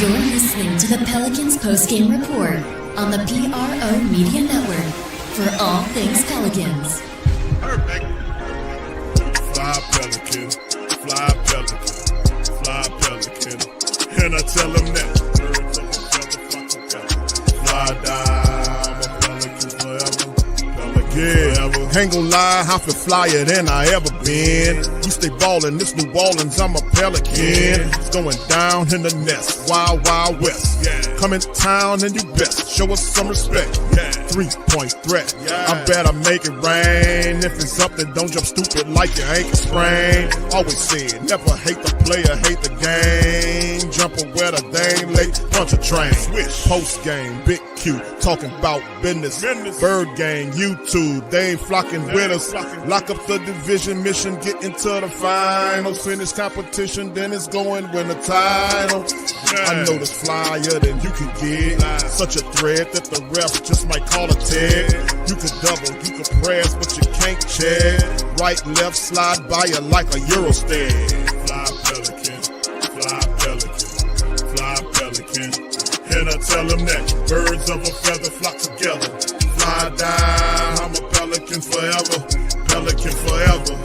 You're listening to the Pelicans Postgame Report on the PRO Media Network for all things Pelicans. Perfect. Fly Pelican, fly Pelican, fly Pelican. And I tell them that. Fly down, I'm a Pelican forever. Yeah, ain't gon' lie, I feel flyer than I ever been. We stay ballin', this New Orleans, I'm a Pelican. It's going down in the nest, wild, wild west. Come in town and you best, show us some respect. 3-point threat, I better make it rain. If it's up, then don't jump stupid like your ankle sprain. Always said, never hate the player, hate the game. Jumper where the dame late, bunch of train. Post game, big Q, talking about business. Bird gang, YouTube, they ain't flocking with us. Lock up the division mission, get into the finals. Finish competition, then it's going win the title. I know this flyer than you can get. Such a threat that the ref just might call a tag. You could double, you could press, but you can't check. Right, left, slide by you like a Eurostep. Fly Pelican, fly Pelican, fly Pelican. And I tell them that birds of a feather flock together. Fly down, I'm a Pelican forever, Pelican forever.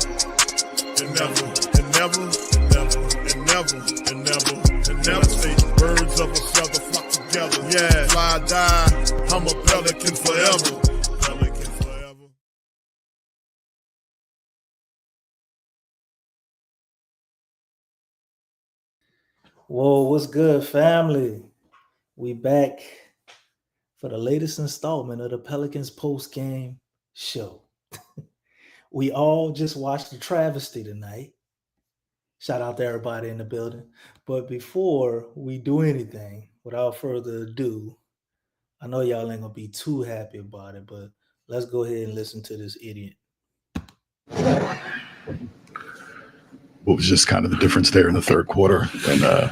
And never, and never, and never, and never, and never, and never say birds of a feather flock together. Yeah, fly down, I'm a Pelican forever, Pelican forever. Whoa, what's good, family? We back for the latest installment of the Pelicans post-game show. We all just watched the travesty tonight. Shout out to everybody in the building. But before we do anything, without further ado, I know y'all ain't gonna be too happy about it, but let's go ahead and listen to this idiot. What was just kind of the difference there in the third quarter, and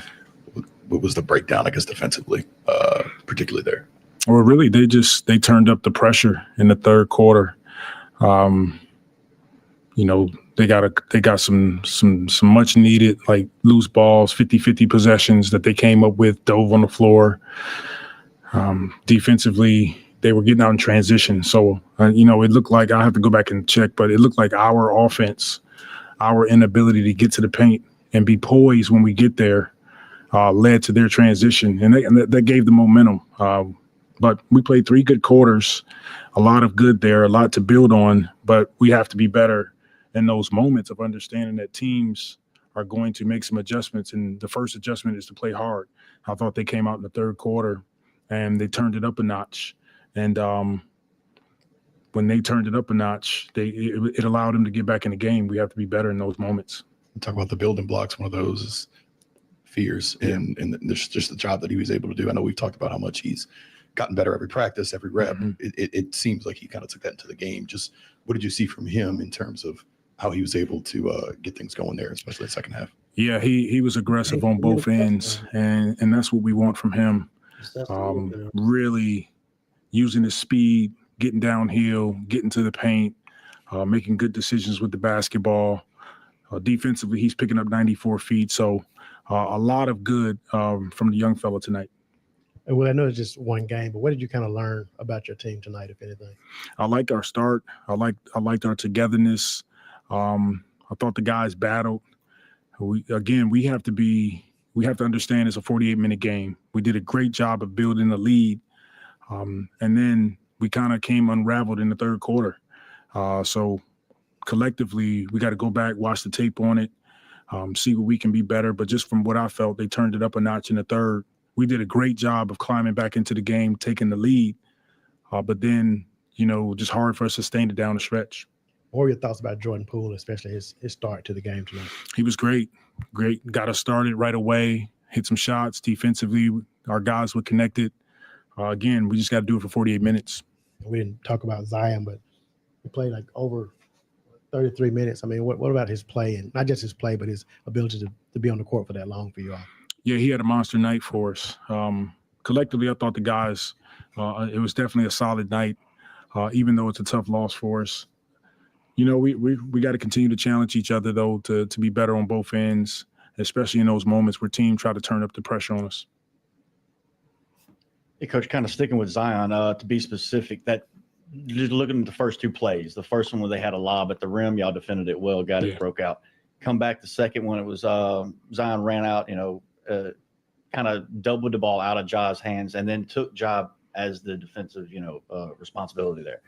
what was the breakdown, I guess, defensively, particularly there? Well, really, they turned up the pressure in the third quarter. They got some much needed, like, loose balls, 50-50 possessions that they came up with, dove on the floor. Defensively, they were getting out in transition. So, it looked like, I have to go back and check, but it looked like our offense, our inability to get to the paint and be poised when we get there, led to their transition. And that gave the momentum. But we played 3 good quarters, a lot of good there, a lot to build on, but we have to be better in those moments of understanding that teams are going to make some adjustments. And the first adjustment is to play hard. I thought they came out in the third quarter and they turned it up a notch. And when they turned it up a notch, it allowed them to get back in the game. We have to be better in those moments. Talk about the building blocks. One of those is fears and just the job that he was able to do. I know we've talked about how much he's gotten better every practice, every rep. Mm-hmm. It seems like he kind of took that into the game. Just what did you see from him in terms of how he was able to get things going there, especially the second half? Yeah, he was aggressive on both ends, and that's what we want from him. Really using his speed, getting downhill, getting to the paint, making good decisions with the basketball. Defensively, he's picking up 94 feet. So a lot of good from the young fella tonight. Well, I know it's just one game, but what did you kind of learn about your team tonight, if anything? I liked our start. I liked our togetherness. I thought the guys battled. We have to understand it's a 48-minute game. We did a great job of building a lead. And then we kind of came unraveled in the third quarter. So collectively, we got to go back, watch the tape on it, see what we can be better. But just from what I felt, they turned it up a notch in the third. We did a great job of climbing back into the game, taking the lead. But then, just hard for us to sustain it down the stretch. What were your thoughts about Jordan Poole, especially his start to the game tonight? He was great. Got us started right away, hit some shots defensively. Our guys were connected. Again, we just got to do it for 48 minutes. We didn't talk about Zion, but he played like over 33 minutes. I mean, what about his play, and not just his play, but his ability to be on the court for that long for you all? Yeah, he had a monster night for us. Collectively, I thought the guys, it was definitely a solid night, even though it's a tough loss for us. We got to continue to challenge each other, though, to be better on both ends, especially in those moments where teams try to turn up the pressure on us. Hey, Coach, kind of sticking with Zion, to be specific, that just looking at the first two plays, the first one where they had a lob at the rim, y'all defended it well, got it, broke out. Come back the second one, it was Zion ran out, kind of doubled the ball out of Ja's hands and then took Ja as the defensive, responsibility there.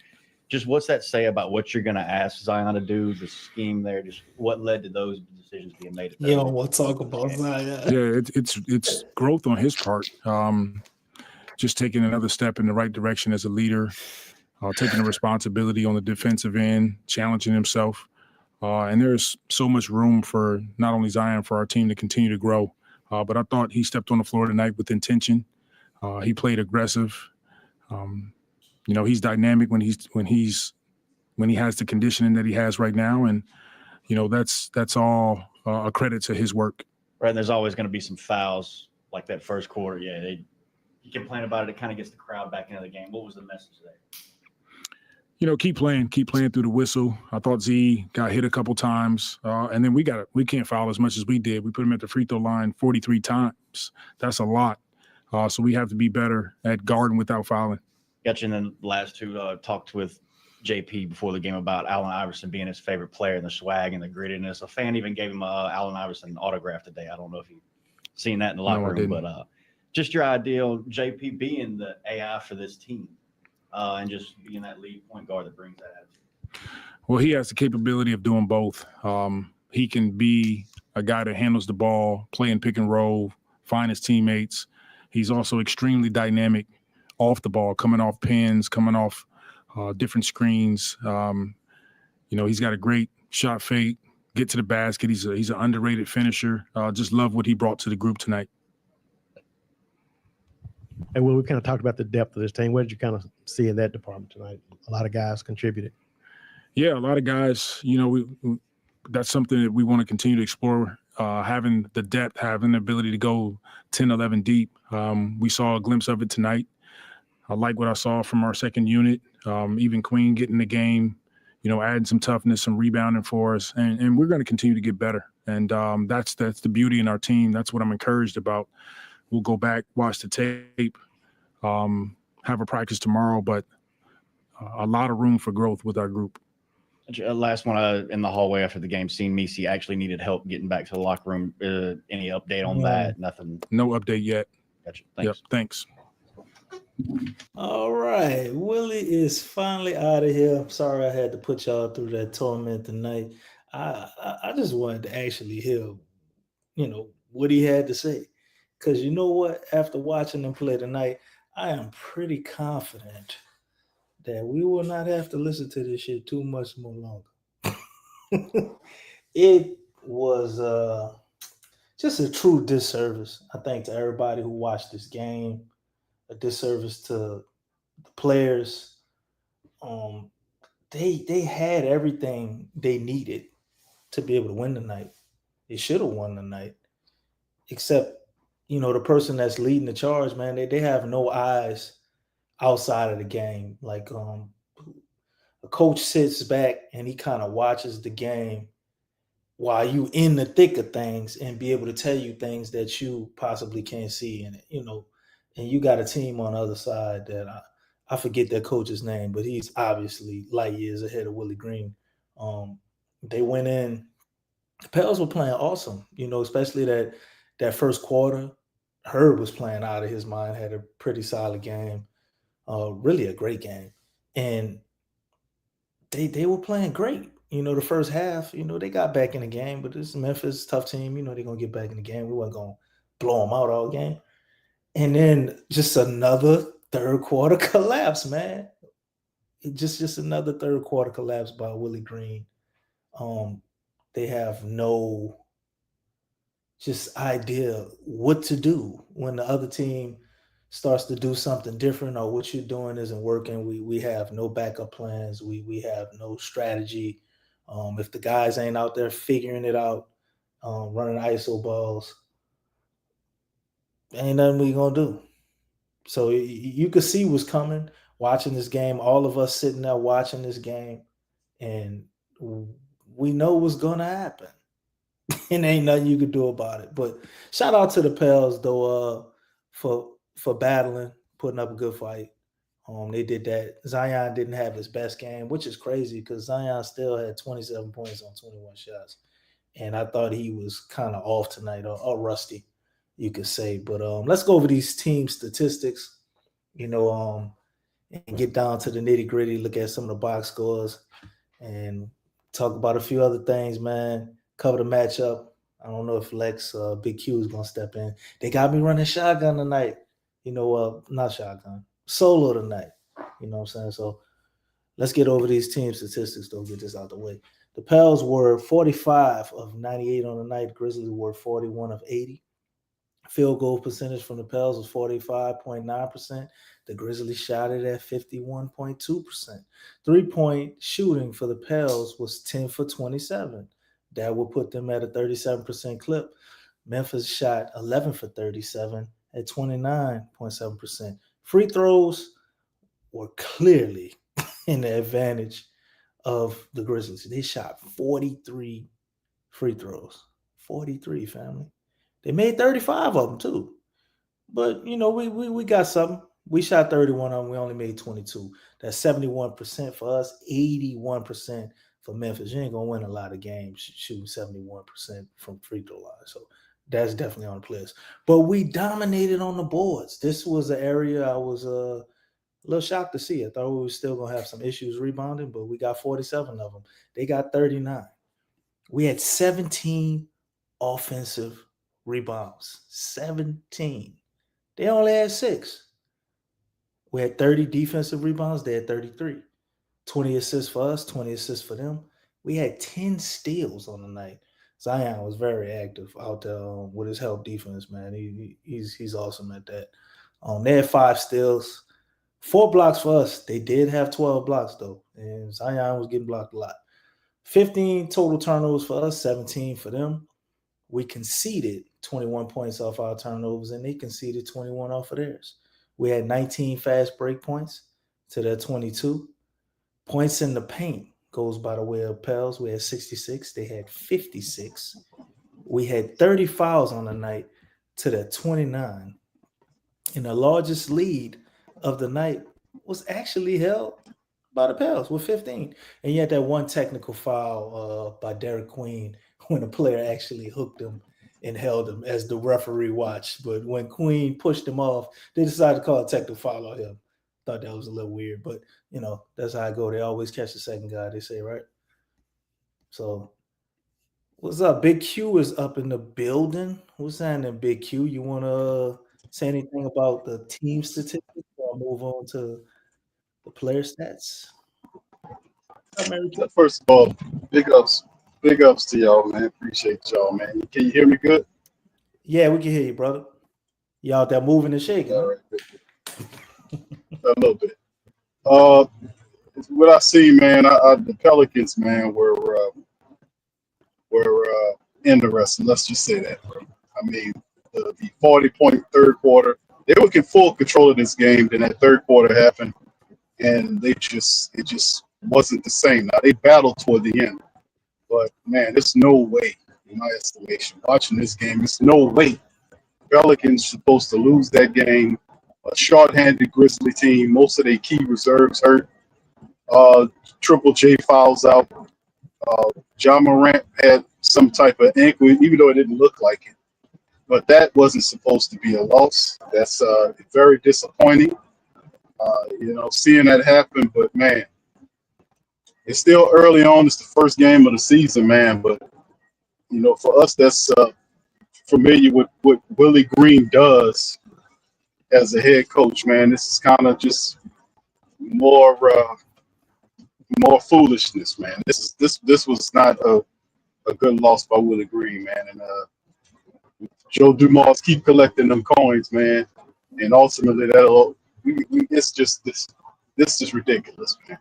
Just what's that say about what you're going to ask Zion to do, the scheme there, just what led to those decisions being made? We'll talk about Zion. Yeah, it's growth on his part. Just taking another step in the right direction as a leader, taking the responsibility on the defensive end, challenging himself. And there's so much room for not only Zion, for our team to continue to grow. But I thought he stepped on the floor tonight with intention. He played aggressive. He's dynamic when he has the conditioning that he has right now. And, that's all a credit to his work. Right. And there's always going to be some fouls like that first quarter. Yeah. You complain about it. It kind of gets the crowd back into the game. What was the message there? Keep playing through the whistle. I thought Z got hit a couple times, and then we can't foul as much as we did. We put him at the free throw line 43 times. That's a lot. So we have to be better at guarding without fouling. Got you in the last two. Talked with JP before the game about Allen Iverson being his favorite player and the swag and the grittiness. A fan even gave him a Allen Iverson autograph today. I don't know if you've seen that in the locker room, but just your ideal JP being the AI for this team. And just being that lead point guard that brings that attitude. Well, he has the capability of doing both. He can be a guy that handles the ball, playing pick and roll, find his teammates. He's also extremely dynamic off the ball, coming off pins, coming off different screens. He's got a great shot fake, get to the basket. He's an underrated finisher. Just love what he brought to the group tonight. And when we kind of talked about the depth of this team, what did you kind of see in that department tonight? A lot of guys contributed. Yeah, a lot of guys. That's something that we want to continue to explore, having the depth, having the ability to go 10, 11 deep. We saw a glimpse of it tonight. I like what I saw from our second unit, even Queen getting the game, adding some toughness, some rebounding for us. And we're going to continue to get better. And that's the beauty in our team. That's what I'm encouraged about. We'll go back, watch the tape, have a practice tomorrow, but a lot of room for growth with our group. Last one in the hallway after the game, seeing Misi actually needed help getting back to the locker room. Any update on that? Nothing. No update yet. Gotcha. Thanks. Yep, thanks. All right. Willie is finally out of here. I'm sorry I had to put y'all through that torment tonight. I just wanted to actually hear, what he had to say. Because you know what? After watching him play tonight, I am pretty confident that we will not have to listen to this shit too much more longer. It was just a true disservice, I think, to everybody who watched this game, a disservice to the players. They had everything they needed to be able to win tonight. They should have won tonight, except the person that's leading the charge, man, they have no eyes outside of the game. Like a coach sits back and he kind of watches the game while you in the thick of things and be able to tell you things that you possibly can't see in it, and you got a team on the other side that I forget that coach's name, but he's obviously light years ahead of Willie Green. They went in, the Pels were playing awesome, especially that first quarter. Herb was playing out of his mind, had a pretty solid game, really a great game. And they were playing great. The first half, they got back in the game, but this is Memphis, tough team. They're going to get back in the game. We weren't going to blow them out all game. And then just another third quarter collapse, man. Just another third quarter collapse by Willie Green. They have no just idea what to do when the other team starts to do something different or what you're doing isn't working. We have no backup plans. We have no strategy. If the guys ain't out there figuring it out, running ISO balls, ain't nothing we gonna do. So you could see what's coming watching this game. All of us sitting there watching this game, and we know what's gonna happen. And ain't nothing you can do about it. But shout out to the Pels though, for battling, putting up a good fight. They did that. Zion didn't have his best game, which is crazy because Zion still had 27 points on 21 shots. And I thought he was kind of off tonight or rusty, you could say. But let's go over these team statistics, and get down to the nitty-gritty, look at some of the box scores, and talk about a few other things, man. Cover the matchup. I don't know if Lexxah, Big Q is going to step in. They got me running shotgun tonight. Not shotgun. Solo tonight. You know what I'm saying? So let's get over these team statistics, though, get this out the way. The Pels were 45 of 98 on the night. Grizzlies were 41 of 80. Field goal percentage from the Pels was 45.9%. The Grizzlies shot it at 51.2%. Three-point shooting for the Pels was 10 for 27. That would put them at a 37% clip. Memphis shot 11 for 37 at 29.7%. Free throws were clearly in the advantage of the Grizzlies. They shot 43 free throws. 43, family. They made 35 of them, too. But, we got something. We shot 31 of them. We only made 22. That's 71% for us, 81% for Memphis. You ain't going to win a lot of games shooting 71% from free throw line. So that's definitely on the players. But we dominated on the boards. This was an area I was a little shocked to see. I thought we were still going to have some issues rebounding, but we got 47 of them. They got 39. We had 17 offensive rebounds. 17. They only had 6. We had 30 defensive rebounds. They had 33. 20 assists for us, 20 assists for them. We had 10 steals on the night. Zion was very active out there with his help defense, man. He's awesome at that. They had 5 steals. 4 blocks for us. They did have 12 blocks, though. And Zion was getting blocked a lot. 15 total turnovers for us, 17 for them. We conceded 21 points off our turnovers, and they conceded 21 off of theirs. We had 19 fast break points to their 22. Points in the paint goes by the way of Pels. We had 66. They had 56. We had 30 fouls on the night to their 29. And the largest lead of the night was actually held by the Pels with 15. And you had that one technical foul by Derek Queen when a player actually hooked him and held him as the referee watched. But when Queen pushed him off, they decided to call a technical foul on him. Thought that was a little weird, but that's how I go. They always catch the second guy, they say, right? So what's up? Big Q is up in the building. What's happening, Big Q? You want to say anything about the team statistics or move on to the player stats? First of all, big ups to y'all, man. Appreciate y'all, man. Can you hear me good? Yeah, we can hear you, brother. You out there moving and shaking? All right. A little bit. What I see, man, the Pelicans, man, were interesting. Let's just say that, bro. I mean, the 40-point third quarter, they were in full control of this game. Then that third quarter happened, and it just wasn't the same. Now they battled toward the end, but man, there's no way, in my estimation, watching this game, there's no way Pelicans supposed to lose that game. A short-handed Grizzly team, most of their key reserves hurt. Triple J fouls out. Ja Morant had some type of ankle, even though it didn't look like it. But that wasn't supposed to be a loss. That's very disappointing, seeing that happen. But, man, it's still early on. It's the first game of the season, man. But, for us that's familiar with what Willie Green does as a head coach, man, this is kind of just more foolishness, man. This was not a good loss by Willie Green, man. And Joe Dumars keep collecting them coins, man. And ultimately, it's just this is ridiculous, man.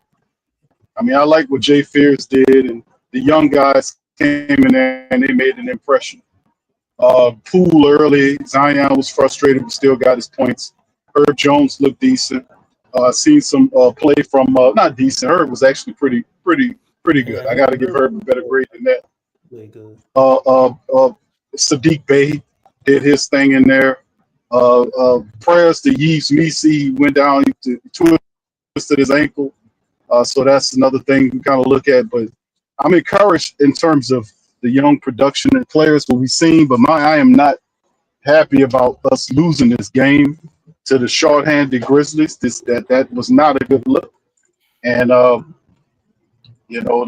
I mean, I like what Jay Fears did, and the young guys came in there and they made an impression. Poole early, Zion was frustrated, but still got his points. Herb Jones looked decent. Seen some play from not decent. Herb was actually pretty good. I got to give Herb a better grade than that. Really good. Sadiq Bey did his thing in there. Prayers to Yves Misi. He went down to twisted his ankle. So that's another thing we kind of look at. But I'm encouraged in terms of the young production and players that we've seen. But I am not happy about us losing this game to the shorthanded Grizzlies. That was not a good look. And,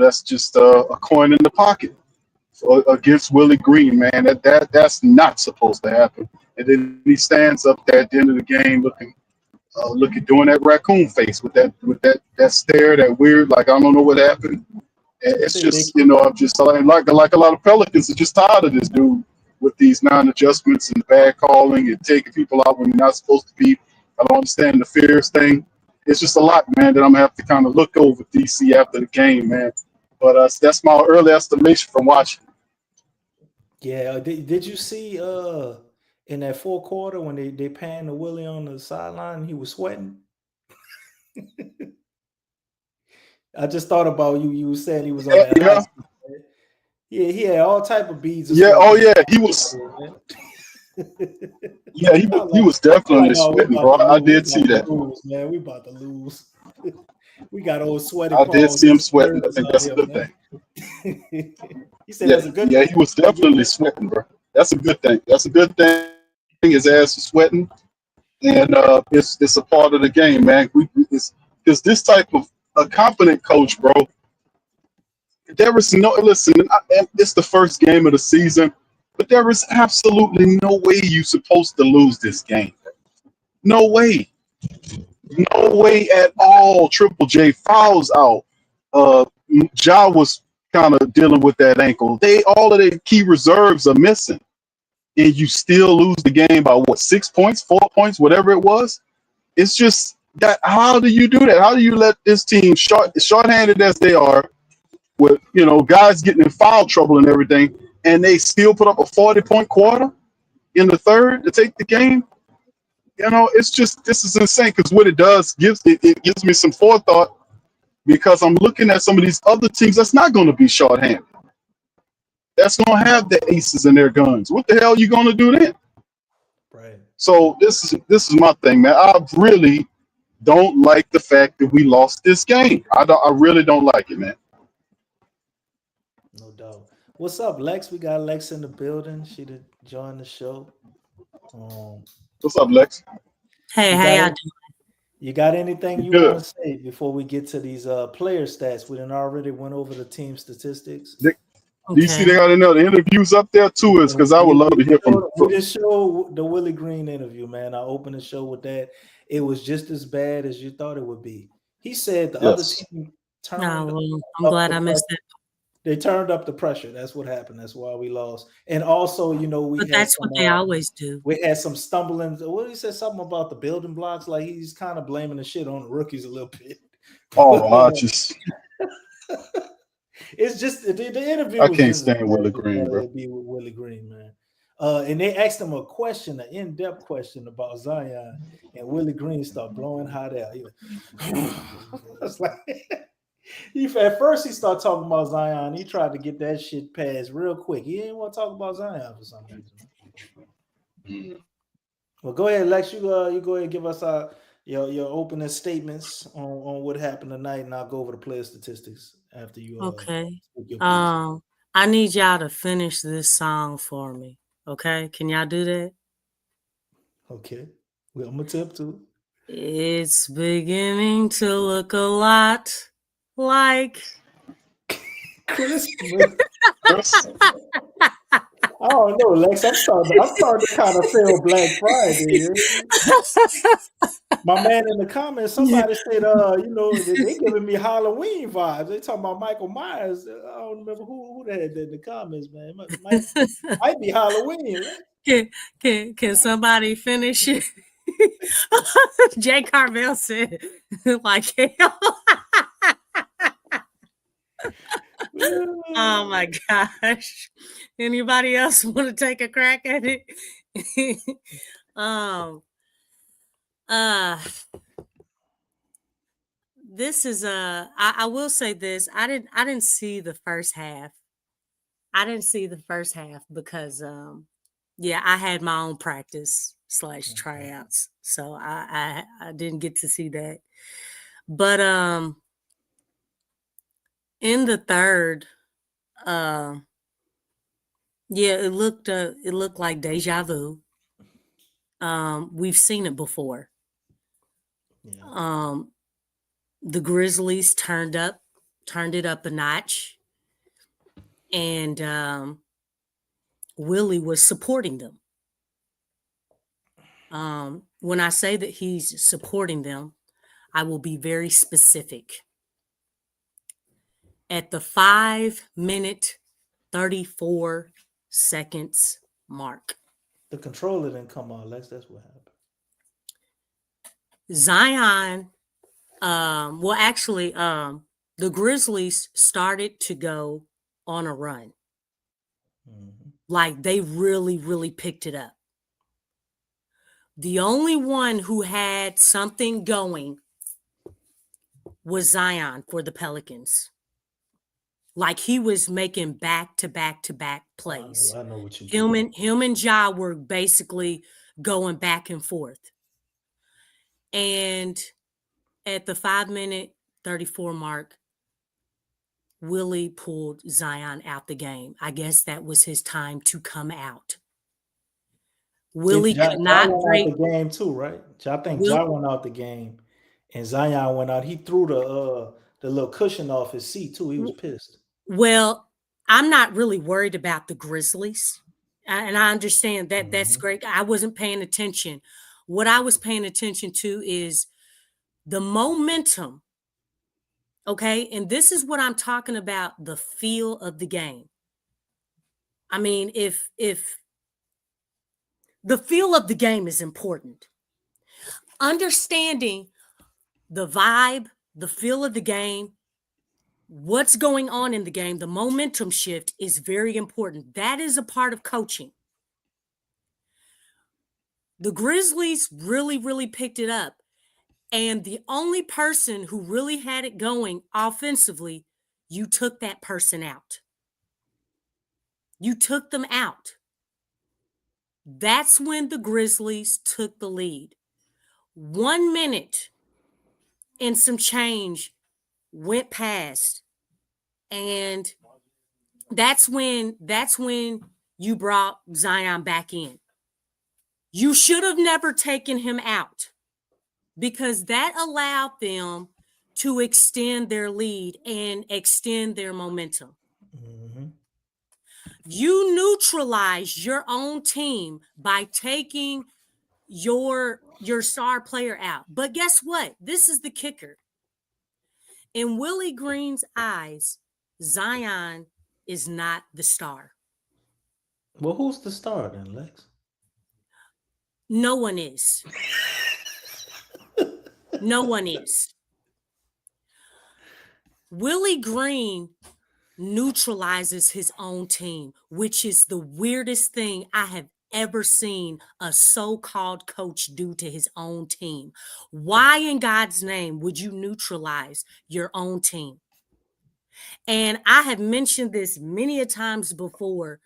that's just a coin in the pocket against Willie Green, man. That's not supposed to happen. And then he stands up there at the end of the game looking doing that raccoon face with that stare, that weird, like I don't know what happened. And it's just, I'm just like a lot of Pelicans are just tired of this dude with these non-adjustments and bad calling and taking people out when you're not supposed to be. I don't understand the fears thing. It's just a lot, man, that I'm gonna have to kind of look over DC after the game, man. But that's my early estimation from watching. Yeah, did you see in that fourth quarter when they panned to Willie on the sideline, he was sweating? I just thought about you. You were saying he was on that. Yeah. Yeah, he had all type of beads. Yeah. Oh yeah, he was. Yeah, he was definitely sweating, bro. I did see that. Man, we about to lose. We got old sweaty. I did see him sweating. I think that's a good thing. He said that's a good thing. Yeah, he was definitely sweating, bro. That's a good thing. That's a good thing. His ass is sweating, and it's a part of the game, man. Because this type of a competent coach, bro. There is no listen. It's the first game of the season, but there is absolutely no way you're supposed to lose this game. No way. No way at all. Triple J fouls out. Ja was kind of dealing with that ankle. All of their key reserves are missing, and you still lose the game by 6 points, 4 points, whatever it was. It's just that. How do you do that? How do you let this team shorthanded as they are, with guys getting in foul trouble and everything, and they still put up a 40-point quarter in the third to take the game? It's just, this is insane, because what it does it gives me some forethought, because I'm looking at some of these other teams that's not going to be shorthanded. That's going to have the aces in their guns. What the hell are you going to do then? Right. So this is my thing, man. I really don't like the fact that we lost this game. I really don't like it, man. No doubt. What's up, Lex? We got Lex in the building. She did join the show. What's up, Lex? Hey, how y'all doing? You got anything you want to say before we get to these player stats? We done already went over the team statistics. Do you see they got the interviews up there too? Is because I would love to hear from. We just showed the Willie Green interview, man. I opened the show with that. It was just as bad as you thought it would be. He said the other team turned. I'm glad I missed that. They turned up the pressure. That's what happened. That's why we lost. And also, but that's what they always do. We had some stumbling. What he said something about the building blocks. Like he's kind of blaming the shit on the rookies a little bit. Oh, it's just the interview. I can't stand Willie Green, bro. Be with Willie Green, man. And they asked him a question, an in-depth question about Zion, and Willie Green started blowing hot air. It's like. At first, he started talking about Zion. He tried to get that shit passed real quick. He didn't want to talk about Zion for some reason. Well, go ahead, Lex. You go ahead and give us your opening statements on what happened tonight, and I'll go over the player statistics after you. Okay. I need y'all to finish this song for me. Okay, can y'all do that? Okay. Well, I'm gonna attempt to. It's beginning to look a lot like Christmas. I don't know, Lex. I'm starting to kind of feel Black Friday. My man in the comments, somebody said, they giving me Halloween vibes. They talking about Michael Myers. I don't remember who that had that in the comments, man. Might be Halloween. Right? Can somebody finish it? Jay Carvel said, like hell. Oh my gosh. Anybody else want to take a crack at it? This is I will say this. I didn't see the first half. I didn't see the first half because I had my own practice. / tryouts. So I didn't get to see that. But in the third, yeah, it looked like deja vu. We've seen it before. Yeah. The Grizzlies turned it up a notch, and Willie was supporting them. When I say that he's supporting them, I will be very specific. At the 5-minute, 34 seconds mark, The controller didn't come on, Lex. That's what happened. Zion, the Grizzlies started to go on a run. Mm-hmm. Like they really, really picked it up. The only one who had something going was Zion for the Pelicans. Like he was making back-to-back plays. I know what you mean. Him and Ja were basically going back and forth. And at the 5-minute 34 mark, Willie pulled Zion out the game. I guess that was his time to come out. Willie could not break the game too, right? I think Ja went out the game, and Zion went out. He threw the little cushion off his seat too. He was pissed. Well, I'm not really worried about the Grizzlies, and I understand that that's great. I wasn't paying attention. What I was paying attention to is the momentum. Okay, and this is what I'm talking about, the feel of the game. I mean, if the feel of the game is important, understanding the vibe, the feel of the game, what's going on in the game, the momentum shift is very important. That is a part of coaching. The Grizzlies really, really picked it up. And the only person who really had it going offensively, you took that person out. You took them out. That's when the Grizzlies took the lead. 1 minute and some change went past. And that's when you brought Zion back in. You should have never taken him out, because that allowed them to extend their lead and extend their momentum. Mm-hmm. You neutralized your own team by taking your star player out. But guess what? This is the kicker. In Willie Green's eyes, Zion is not the star. Well, who's the star then, Lex? No one is. No one is. Willie Green neutralizes his own team, which is the weirdest thing I have ever seen a so-called coach do to his own team. Why in God's name would you neutralize your own team? And I have mentioned this many a times before.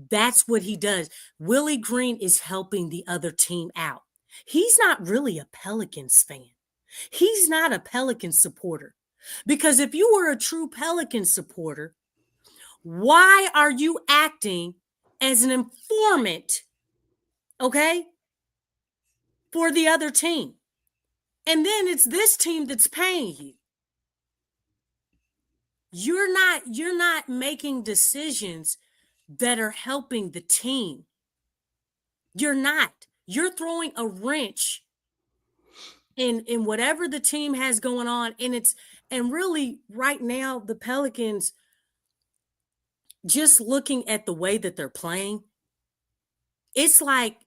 That's what he does. Willie Green is helping the other team out. He's not really a Pelicans fan. He's not a Pelicans supporter. Because if you were a true Pelicans supporter, why are you acting as an informant, okay, for the other team? And then it's this team that's paying you. You're not making decisions that are helping the team. You're not. You're throwing a wrench in whatever the team has going on. And really right now, the Pelicans, just looking at the way that they're playing, it's like,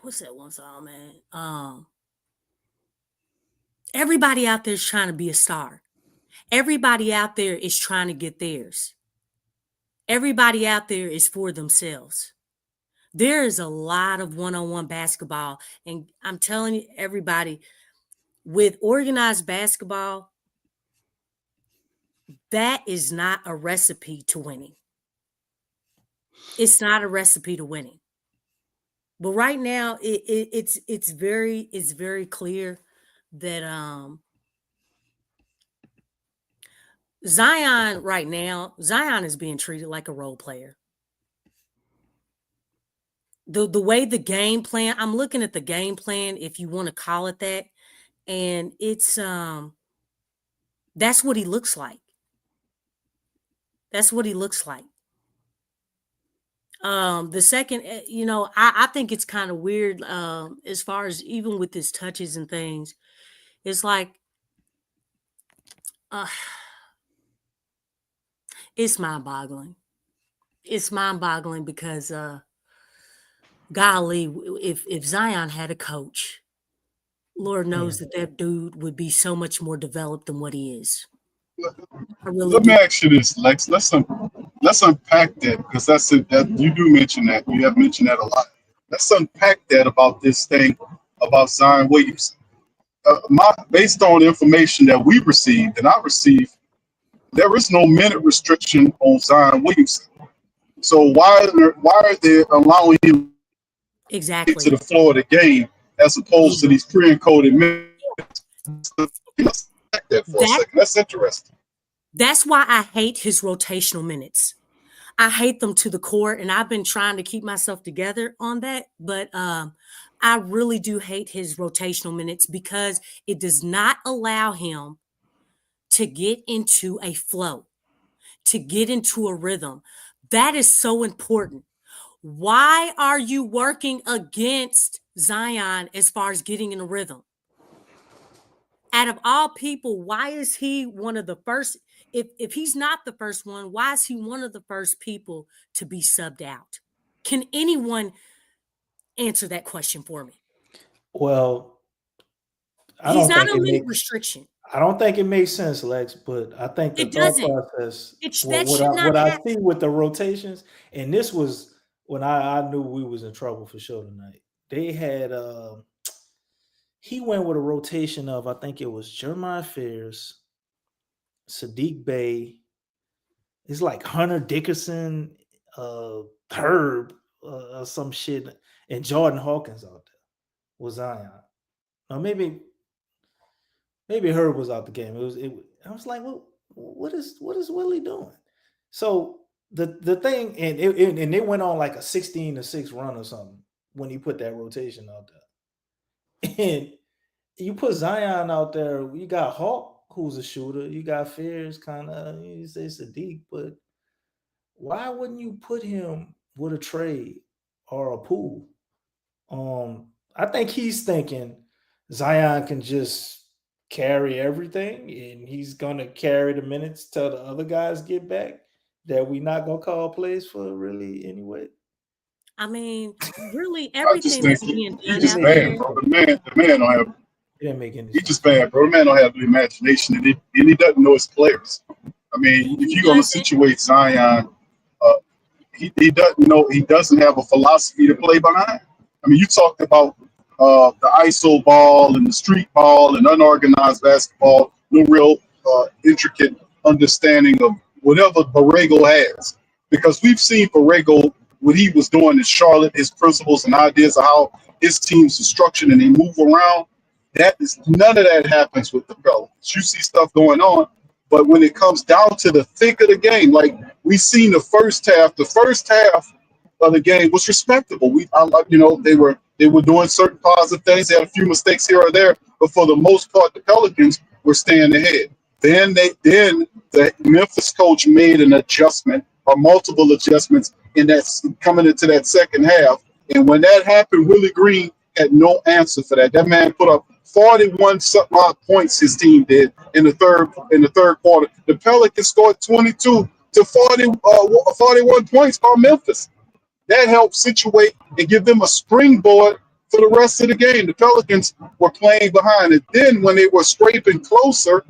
what's that one song, man? Everybody out there is trying to be a star. Everybody out there is trying to get theirs. Everybody out there is for themselves. There is a lot of one-on-one basketball. And I'm telling you, everybody, with organized basketball, that is not a recipe to winning. It's not a recipe to winning. But right now, it's very clear that Zion right now, Zion is being treated like a role player. The way the game plan, I'm looking at the game plan, if you want to call it that, and it's that's what he looks like. That's what he looks like. The second, I think it's kind of weird as far as even with his touches and things. It's like it's mind-boggling. It's mind-boggling because golly, if Zion had a coach, Lord knows that dude would be so much more developed than what he is. Let me ask you this, Lex. Let's unpack that, because that's it. That you do mention that. You have mentioned that a lot. Let's unpack that about this thing about Zion Williamson. Based on information that we received and I received, there is no minute restriction on Zion Williamson. So why are they allowing him exactly to the floor of the game as opposed to these pre-encoded minutes? That for a second. That's interesting. That's why I hate his rotational minutes. I hate them to the core, and I've been trying to keep myself together on that. But I really do hate his rotational minutes because it does not allow him to get into a flow, to get into a rhythm. That is so important. Why are you working against Zion as far as getting in a rhythm? Out of all people, why is he one of the first? If he's not the first one, why is he one of the first people to be subbed out? Can anyone answer that question for me? Well, He's not a minute restriction. I don't think it makes sense, Lex, but I think the thought process, what I see with the rotations, and this was when I knew we was in trouble for sure tonight. They had he went with a rotation of, I think it was Jeremiah Fears, Sadiq Bey, it's like Hunter Dickerson, Herb, some shit, and Jordan Hawkins out there was Zion. Now maybe Herb was out the game. I was like, well, what is Willie doing? So the thing, and it went on like a 16-6 run or something when he put that rotation out there. And you put Zion out there, you got Hawk, who's a shooter, you got Fears, kind of, you say Sadiq, but why wouldn't you put him with a Trey or a Poole? I think he's thinking Zion can just carry everything and he's gonna carry the minutes till the other guys get back, that we not gonna call plays for really anyway. I mean, really, everything that's being done He's just out bad, there. bro. The man don't have. He didn't make any sense. He's just bad, bro. The man don't have the imagination, and he doesn't know his players. I mean, if you're gonna situate Zion, he doesn't know. He doesn't have a philosophy to play behind. I mean, you talked about the ISO ball and the street ball and unorganized basketball. No real intricate understanding of whatever Borrego has, because we've seen Borrego, what he was doing in Charlotte, his principles and ideas of how his teams are structured and they move around. None of that happens with the Pelicans. You see stuff going on, but when it comes down to the thick of the game, like we seen the first half of the game was respectable. They were doing certain positive things. They had a few mistakes here or there, but for the most part, the Pelicans were staying ahead. Then the Memphis coach made an adjustment or multiple adjustments coming into that second half. And when that happened, Willie Green had no answer for that. That man put up 41 something odd points, his team did in the third quarter. The Pelicans scored 22 to 41 points by Memphis. That helped situate and give them a springboard for the rest of the game. The Pelicans were playing behind it. Then when they were scraping closer,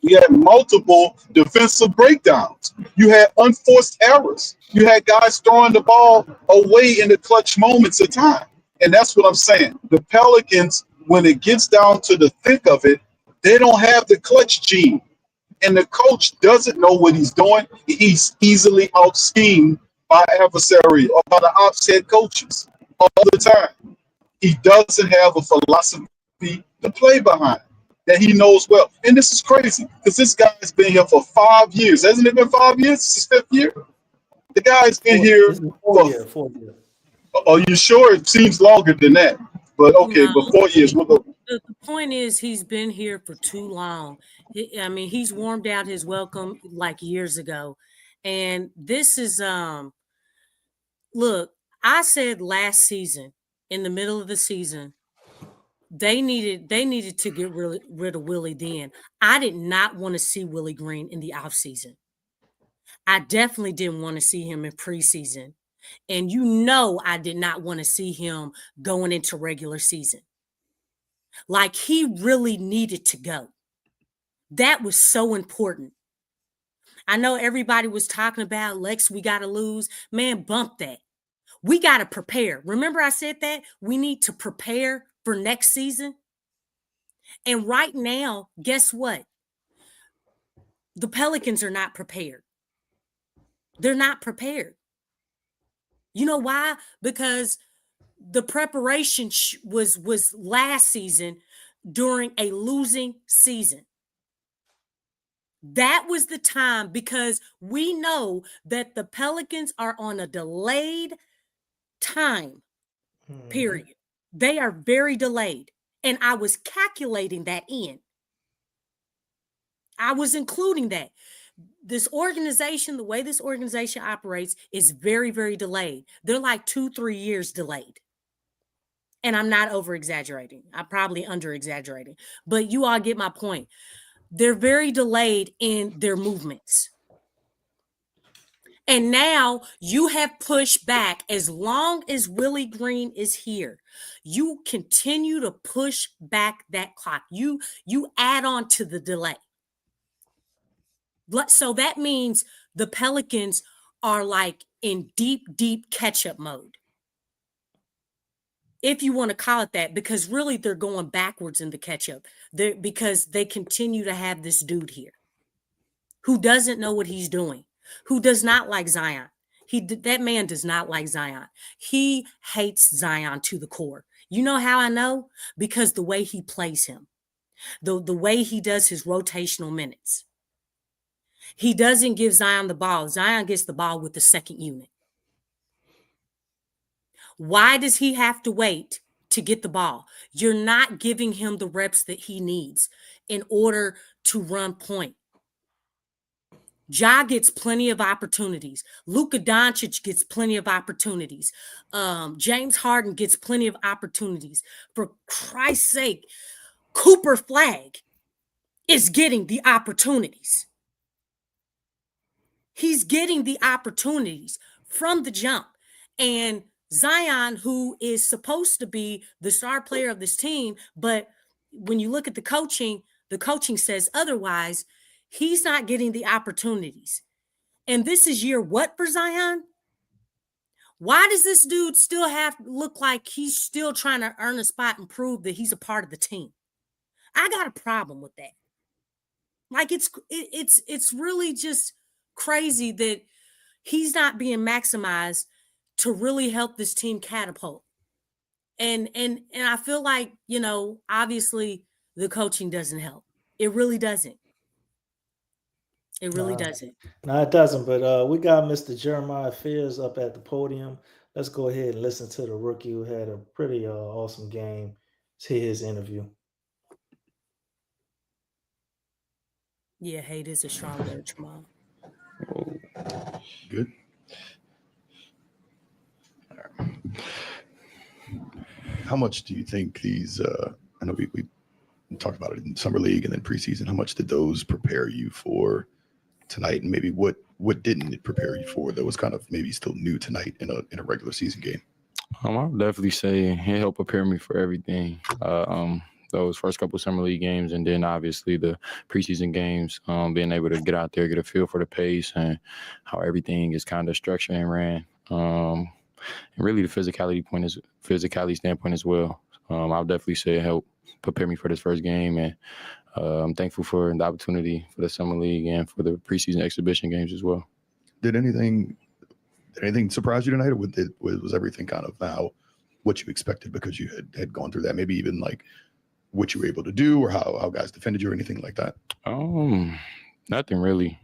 you had multiple defensive breakdowns. You had unforced errors. You had guys throwing the ball away in the clutch moments of time. And that's what I'm saying. The Pelicans, when it gets down to the thick of it, they don't have the clutch gene. And the coach doesn't know what he's doing. He's easily out-schemed by adversary or by the ops head coaches all the time. He doesn't have a philosophy to play behind that he knows well. And this is crazy because this guy's been here for 5 years. Hasn't it been 5 years? This is his 5th year. The guy's been here This is for 4 years. Are you sure? It seems longer than that. But okay, No. but 4 years. We'll go. The point is he's been here for too long. I mean, he's warmed out his welcome like years ago. And this is look, I said last season, in the middle of the season, they needed to get rid of Willie then. I did not want to see Willie Green in the offseason. I definitely didn't want to see him in preseason. And you know I did not want to see him going into regular season. Like, he really needed to go. That was so important. I know everybody was talking about, Lex, we got to lose. Man, bump that. We got to prepare. Remember I said that? We need to prepare for next season. And right now, guess what? The Pelicans are not prepared. They're not prepared. You know why? Because the preparation was last season during a losing season. That was the time, because we know that the Pelicans are on a delayed time period. They are very delayed. And I was calculating that in. I was including that. This organization, the way this organization operates, is very, very delayed. They're like 2-3 years delayed. And I'm not over exaggerating. I'm probably under exaggerating. But you all get my point. They're very delayed in their movements. And now you have pushed back. As long as Willie Green is here, you continue to push back that clock. You add on to the delay. So that means the Pelicans are like in deep, deep catch-up mode, if you want to call it that, because really they're going backwards in the catch-up because they continue to have this dude here who doesn't know what he's doing, who does not like Zion. That man does not like Zion. He hates Zion to the core. You know how I know? Because the way he plays him, the way he does his rotational minutes. He doesn't give Zion the ball. Zion gets the ball with the second unit. Why does he have to wait to get the ball? You're not giving him the reps that he needs in order to run point. Ja gets plenty of opportunities. Luka Doncic gets plenty of opportunities. James Harden gets plenty of opportunities. For Christ's sake, Cooper Flagg is getting the opportunities. He's getting the opportunities from the jump. And Zion, who is supposed to be the star player of this team, but when you look at the coaching says otherwise. He's not getting the opportunities. And this is year what for Zion? Why does this dude still look like he's still trying to earn a spot and prove that he's a part of the team? I got a problem with that. Like, it's really just crazy that he's not being maximized to really help this team catapult. And I feel like, obviously the coaching doesn't help. It really doesn't. It really doesn't. No, it doesn't. But we got Mr. Jeremiah Fears up at the podium. Let's go ahead and listen to the rookie who had a pretty awesome game. Let's hear his interview. Yeah, hate is a strong word, Jamal. Oh, good. How much do you think these? I know we talked about it in summer league and then preseason. How much did those prepare you for tonight, and maybe what didn't it prepare you for that was kind of maybe still new tonight in a regular season game? I'll definitely say it helped prepare me for everything. Those first couple of summer league games, and then obviously the preseason games, being able to get out there, get a feel for the pace and how everything is kind of structured and ran. And really the physicality standpoint as well. I'll definitely say it helped prepare me for this first game, and I'm thankful for the opportunity for the summer league and for the preseason exhibition games as well. Did anything Did anything surprise you tonight, or was everything kind of now what you expected because you had gone through that? Maybe even like what you were able to do, or how guys defended you, or anything like that? Nothing really.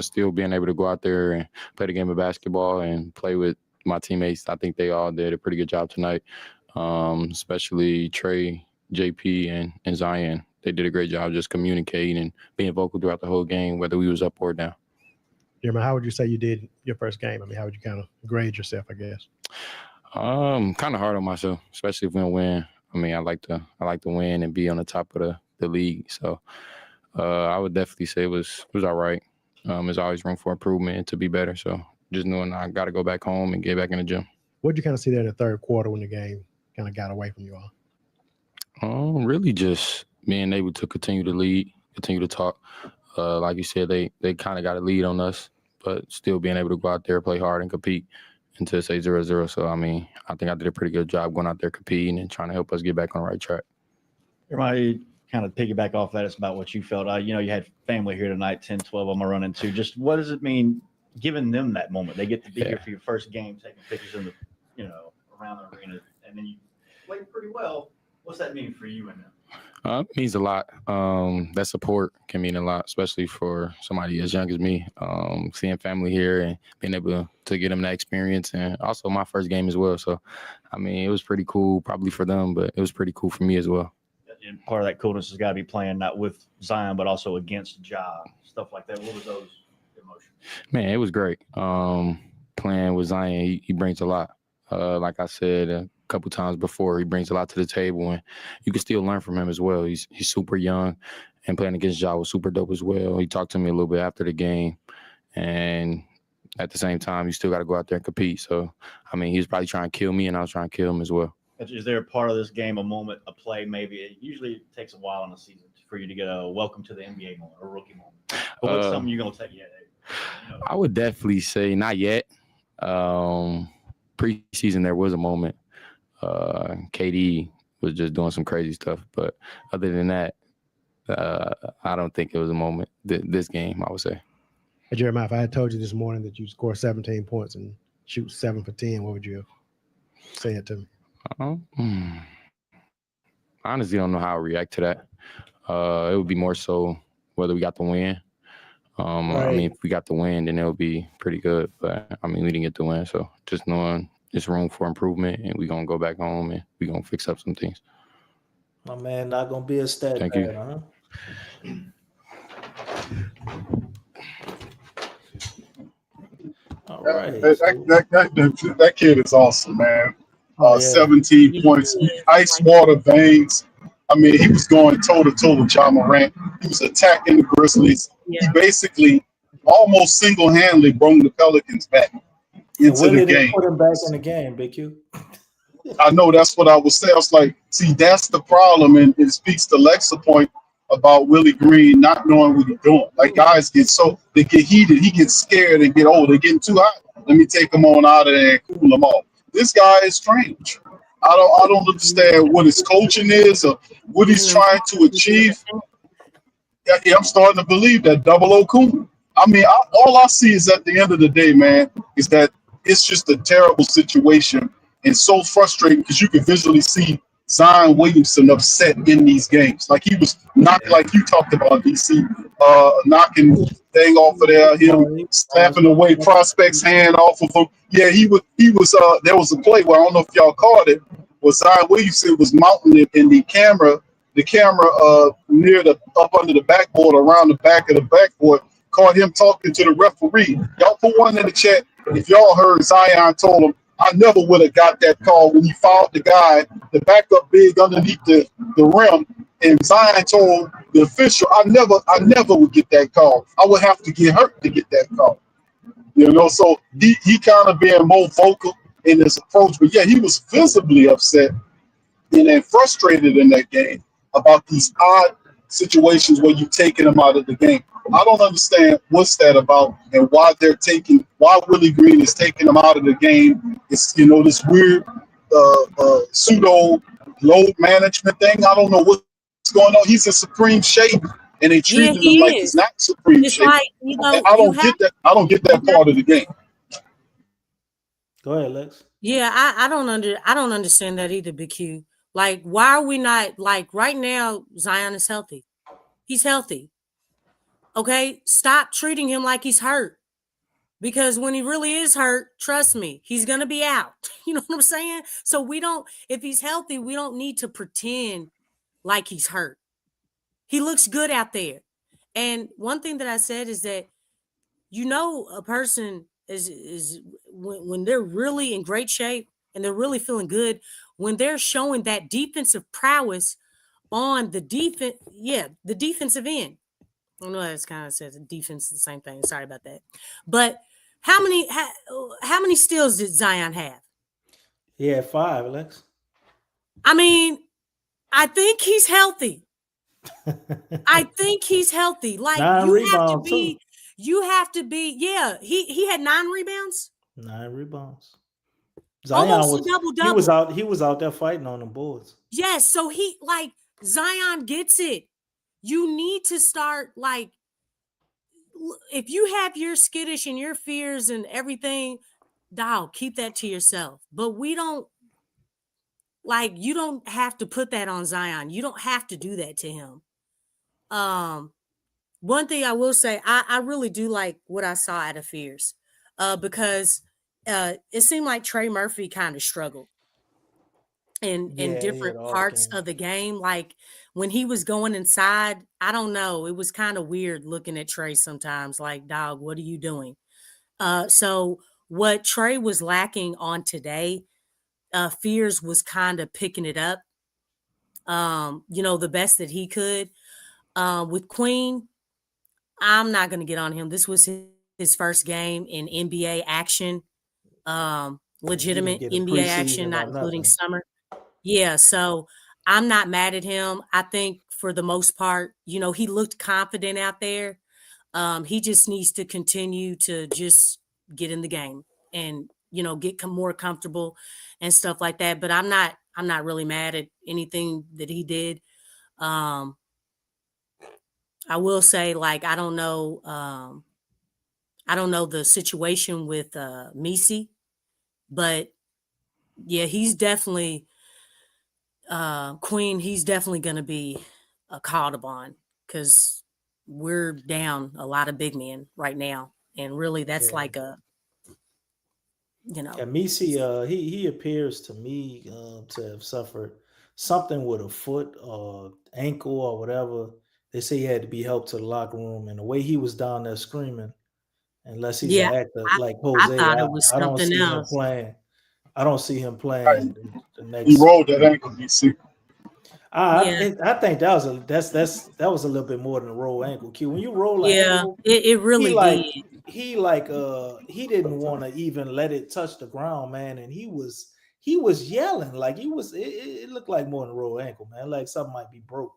Still being able to go out there and play the game of basketball and play with my teammates. I think they all did a pretty good job tonight, especially Trey, JP, and Zion. They did a great job just communicating and being vocal throughout the whole game, whether we was up or down. Jeremy, how would you say you did your first game? I mean, how would you kind of grade yourself, I guess? Kind of hard on myself, especially if we don't win. I mean, I like to win and be on the top of the league. So I would definitely say it was all right. There's always room for improvement and to be better. So just knowing I got to go back home and get back in the gym. What did you kind of see there in the third quarter when the game kind of got away from you all? Really just being able to continue to lead, continue to talk. Like you said, they kind of got a lead on us, but still being able to go out there, play hard, and compete until say 0-0. So, I mean, I think I did a pretty good job going out there competing and trying to help us get back on the right track. Everybody kind of piggyback off that. It's about what you felt. You know, you had family here tonight, 10, 12 of them are running too. Just what does it mean giving them that moment? They get to be here for your first game, taking pictures in the, you know, around the arena, and then you played pretty well. What's that mean for you and them? It means a lot. That support can mean a lot, especially for somebody as young as me. Seeing family here and being able to get them that experience, and also my first game as well. So, I mean, it was pretty cool, probably for them, but it was pretty cool for me as well. And part of that coolness has got to be playing not with Zion, but also against Ja, stuff like that. What was those emotions? Man, it was great. Playing with Zion, he brings a lot. Like I said a couple times before, he brings a lot to the table, and you can still learn from him as well. He's super young, and playing against Ja was super dope as well. He talked to me a little bit after the game, and at the same time, you still got to go out there and compete. So, I mean, he was probably trying to kill me, and I was trying to kill him as well. Is there a part of this game, a moment, a play, maybe? It usually takes a while in the season for you to get a welcome to the NBA moment, a rookie moment. But what's something you're going to take? Yeah, you know. I would definitely say not yet. Preseason, there was a moment. KD was just doing some crazy stuff. But other than that, I don't think it was a moment. This game, I would say. Hey, Jeremiah, if I had told you this morning that you score 17 points and shoot 7 for 10, what would you say it to me? I honestly don't know how I react to that. It would be more so whether we got the win. I mean, if we got the win, then it would be pretty good. But, I mean, we didn't get the win. So just knowing there's room for improvement, and we're going to go back home and we're going to fix up some things. My man, not going to be a stat Thank pad, you. huh? All right. That kid is awesome, man. Yeah. 17 points, ice water veins. I mean, he was going toe-to-toe with Ja Morant. He was attacking the Grizzlies. Yeah. He basically almost single-handedly brought the Pelicans back into When the did he game. put him back in the game, Big Q? I know that's what I was saying. I was like, see, that's the problem, and it speaks to Lexxah's point about Willie Green not knowing what he's doing. Like, guys they get heated. He gets scared and they're getting too hot. Let me take them on out of there and cool them off. This guy is strange. I don't understand what his coaching is or what he's trying to achieve. Yeah, I'm starting to believe that double Okun. I mean, all I see is at the end of the day, man, is that it's just a terrible situation and so frustrating because you can visually see Zion Williamson upset in these games. Like he was knocking, like you talked about, DC, knocking thing off of there, him slapping away prospect's hand off of him. Yeah, he was there was a play where I don't know if y'all caught it, where Zion Williamson was mounting it in the camera near up under the backboard, around the back of the backboard, caught him talking to the referee. Y'all put one in the chat if y'all heard Zion told him, I never would have got that call when he fouled the guy, the backup big underneath the rim. And Zion told the official, I never would get that call. I would have to get hurt to get that call. You know, so he kind of being more vocal in his approach. But yeah, he was visibly upset and frustrated in that game about these odd situations where you're taking him out of the game. I don't understand what's that about and why Willie Green is taking him out of the game. It's, you know, this weird pseudo load management thing. I don't know what's going on. He's in supreme shape and they treat him like he's not supreme shape. Like, you know, I don't get that part of the game. Go ahead, Lex. Yeah, I don't understand that either, Big Q. Like, why are we not like right now? Zion is healthy. He's healthy. Okay, stop treating him like he's hurt. Because when he really is hurt, trust me, he's gonna be out. You know what I'm saying? So if he's healthy, we don't need to pretend like he's hurt. He looks good out there. And one thing that I said is that a person is when they're really in great shape and they're really feeling good, when they're showing that defensive prowess on the defensive end. I know that's kind of says defense is the same thing. Sorry about that. But how many steals did Zion have? He had 5, Lex. I mean, I think he's healthy. I think he's healthy. Like 9 rebounds too. You have to be. Yeah, he had 9 rebounds. 9 rebounds. Zion Almost a double-double. He was out there fighting on the boards. Yes, so Zion gets it. You need to start if you have your skittish and your fears and everything, dog, keep that to yourself. But we don't you don't have to put that on Zion. You don't have to do that to him. One thing I will say, I really do like what I saw out of Fears, because it seemed like Trey Murphy kind of struggled in different parts of the game. Like when he was going inside, I don't know. It was kind of weird looking at Trey sometimes. Like, dog, what are you doing? So what Trey was lacking on today, Fears was kind of picking it up. The best that he could. With Queen, I'm not going to get on him. This was his first game in NBA action, legitimate NBA action, not including summer. Yeah, so I'm not mad at him. I think for the most part, he looked confident out there. He just needs to continue to just get in the game and, get more comfortable and stuff like that. But I'm not really mad at anything that he did. I will say, I don't know the situation with Misi, but yeah, he's definitely Queen. He's definitely going to be called upon because we're down a lot of big men right now, and really, that's Misi, he appears to me to have suffered something with a foot or ankle or whatever. They say he had to be helped to the locker room, and the way he was down there screaming, unless he's an actor like Jose, I thought it was I don't something see else. him playing. I don't see him playing the next. He rolled that ankle, you see. I think that was a little bit more than a roll ankle. Q. When you roll an ankle, it really did. He didn't want to even let it touch the ground, man, and he was yelling like it looked like more than a roll ankle, man. Like something might be broke.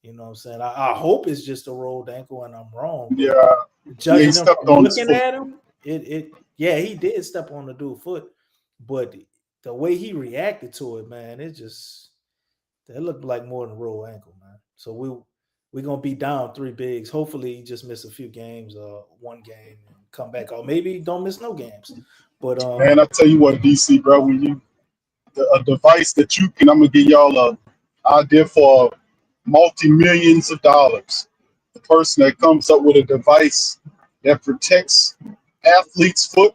You know what I'm saying? I hope it's just a rolled ankle and I'm wrong. Yeah. Judging him from looking at him, he did step on the dude's foot, but the way he reacted to it, man, it looked like more than a rolled ankle, man. So we're gonna be down 3 bigs. Hopefully, he just miss a few games, 1 game, and come back, or maybe don't miss no games. But man, I tell you what, DC, bro, when a device that I'm gonna give y'all a idea for multi-millions of dollars. The person that comes up with a device that protects athletes' foot,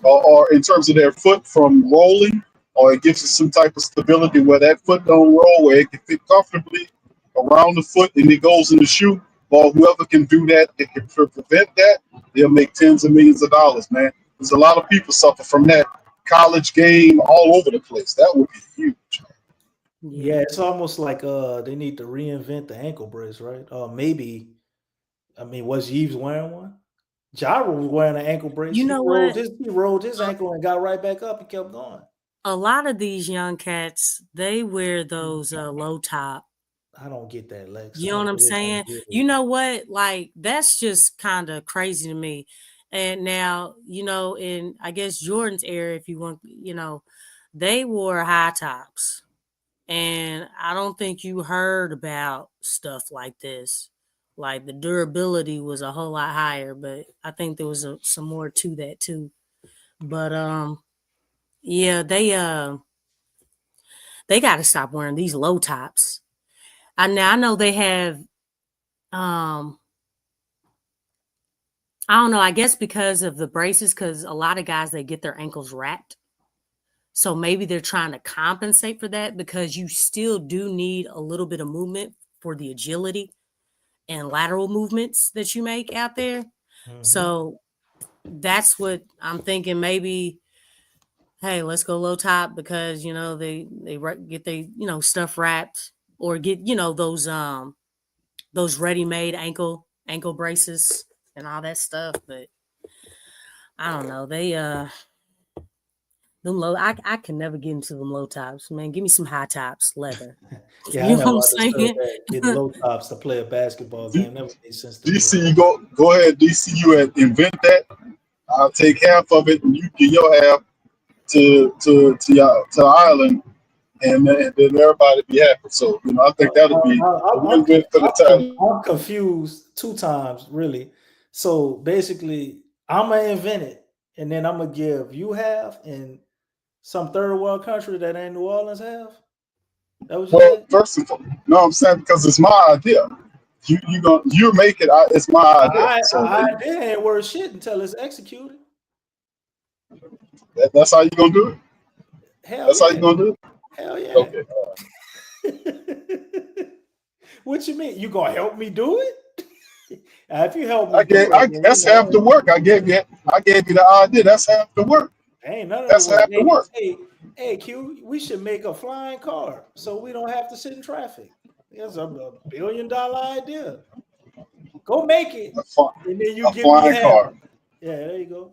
or in terms of their foot from rolling, or it gives it some type of stability where that foot don't roll, where it can fit comfortably around the foot and it goes in the shoe. Or whoever can do that, that can prevent that, they'll make tens of millions of dollars, man. There's a lot of people suffer from that college game all over the place. That would be huge. Yeah, it's almost like they need to reinvent the ankle brace, right? Maybe, was Yves wearing one? Jara was wearing an ankle brace. You know what? He rolled his ankle and got right back up and kept going. A lot of these young cats, they wear those low top. I don't get that, Lex. You know what I'm saying? You know what? Like, that's just kind of crazy to me. And now, in, I guess, Jordan's era, if you want, they wore high tops. And I don't think you heard about stuff like this. Like, the durability was a whole lot higher, but I think there was some more to that too. But Yeah, they got to stop wearing these low tops. I know they have I don't know, I guess because of the braces, because a lot of guys, they get their ankles wrapped. So maybe they're trying to compensate for that, because you still do need a little bit of movement for the agility and lateral movements that you make out there. Mhm. So that's what I'm thinking. Maybe, hey, let's go low top, because they get they stuff wrapped, or get those ready-made ankle braces and all that stuff. But I don't know. They them low. I can never get into them low tops, man. Give me some high tops, leather. Yeah, I You know what never I'm understood saying? that. Getting low tops to play a basketball game never made sense to me. DC, you go ahead, DC, you invent that. I'll take half of it, and you get your half to Ireland, and then everybody be happy. So I think that'll be a win-win for the title. I'm confused 2 times, really. So basically, I'm gonna invent it, and then I'm gonna give you half, and some third world country that ain't New Orleans half. That what you Well, said? first of all, no, I'm saying because it's my idea. You make it. It's my idea. So Idea ain't worth shit until it's executed. that's how you gonna do it. Hell That's yeah. how you gonna do it. Hell yeah. Okay. What you mean? You gonna help me do it? If you help me That's half the work. I gave you the idea. That's half the work. Ain't none of That's the half the work. Hey, Q, we should make a flying car so we don't have to sit in traffic. That's a $1 billion idea. Go make it, and then you A give me flying half. car. Yeah, there you go.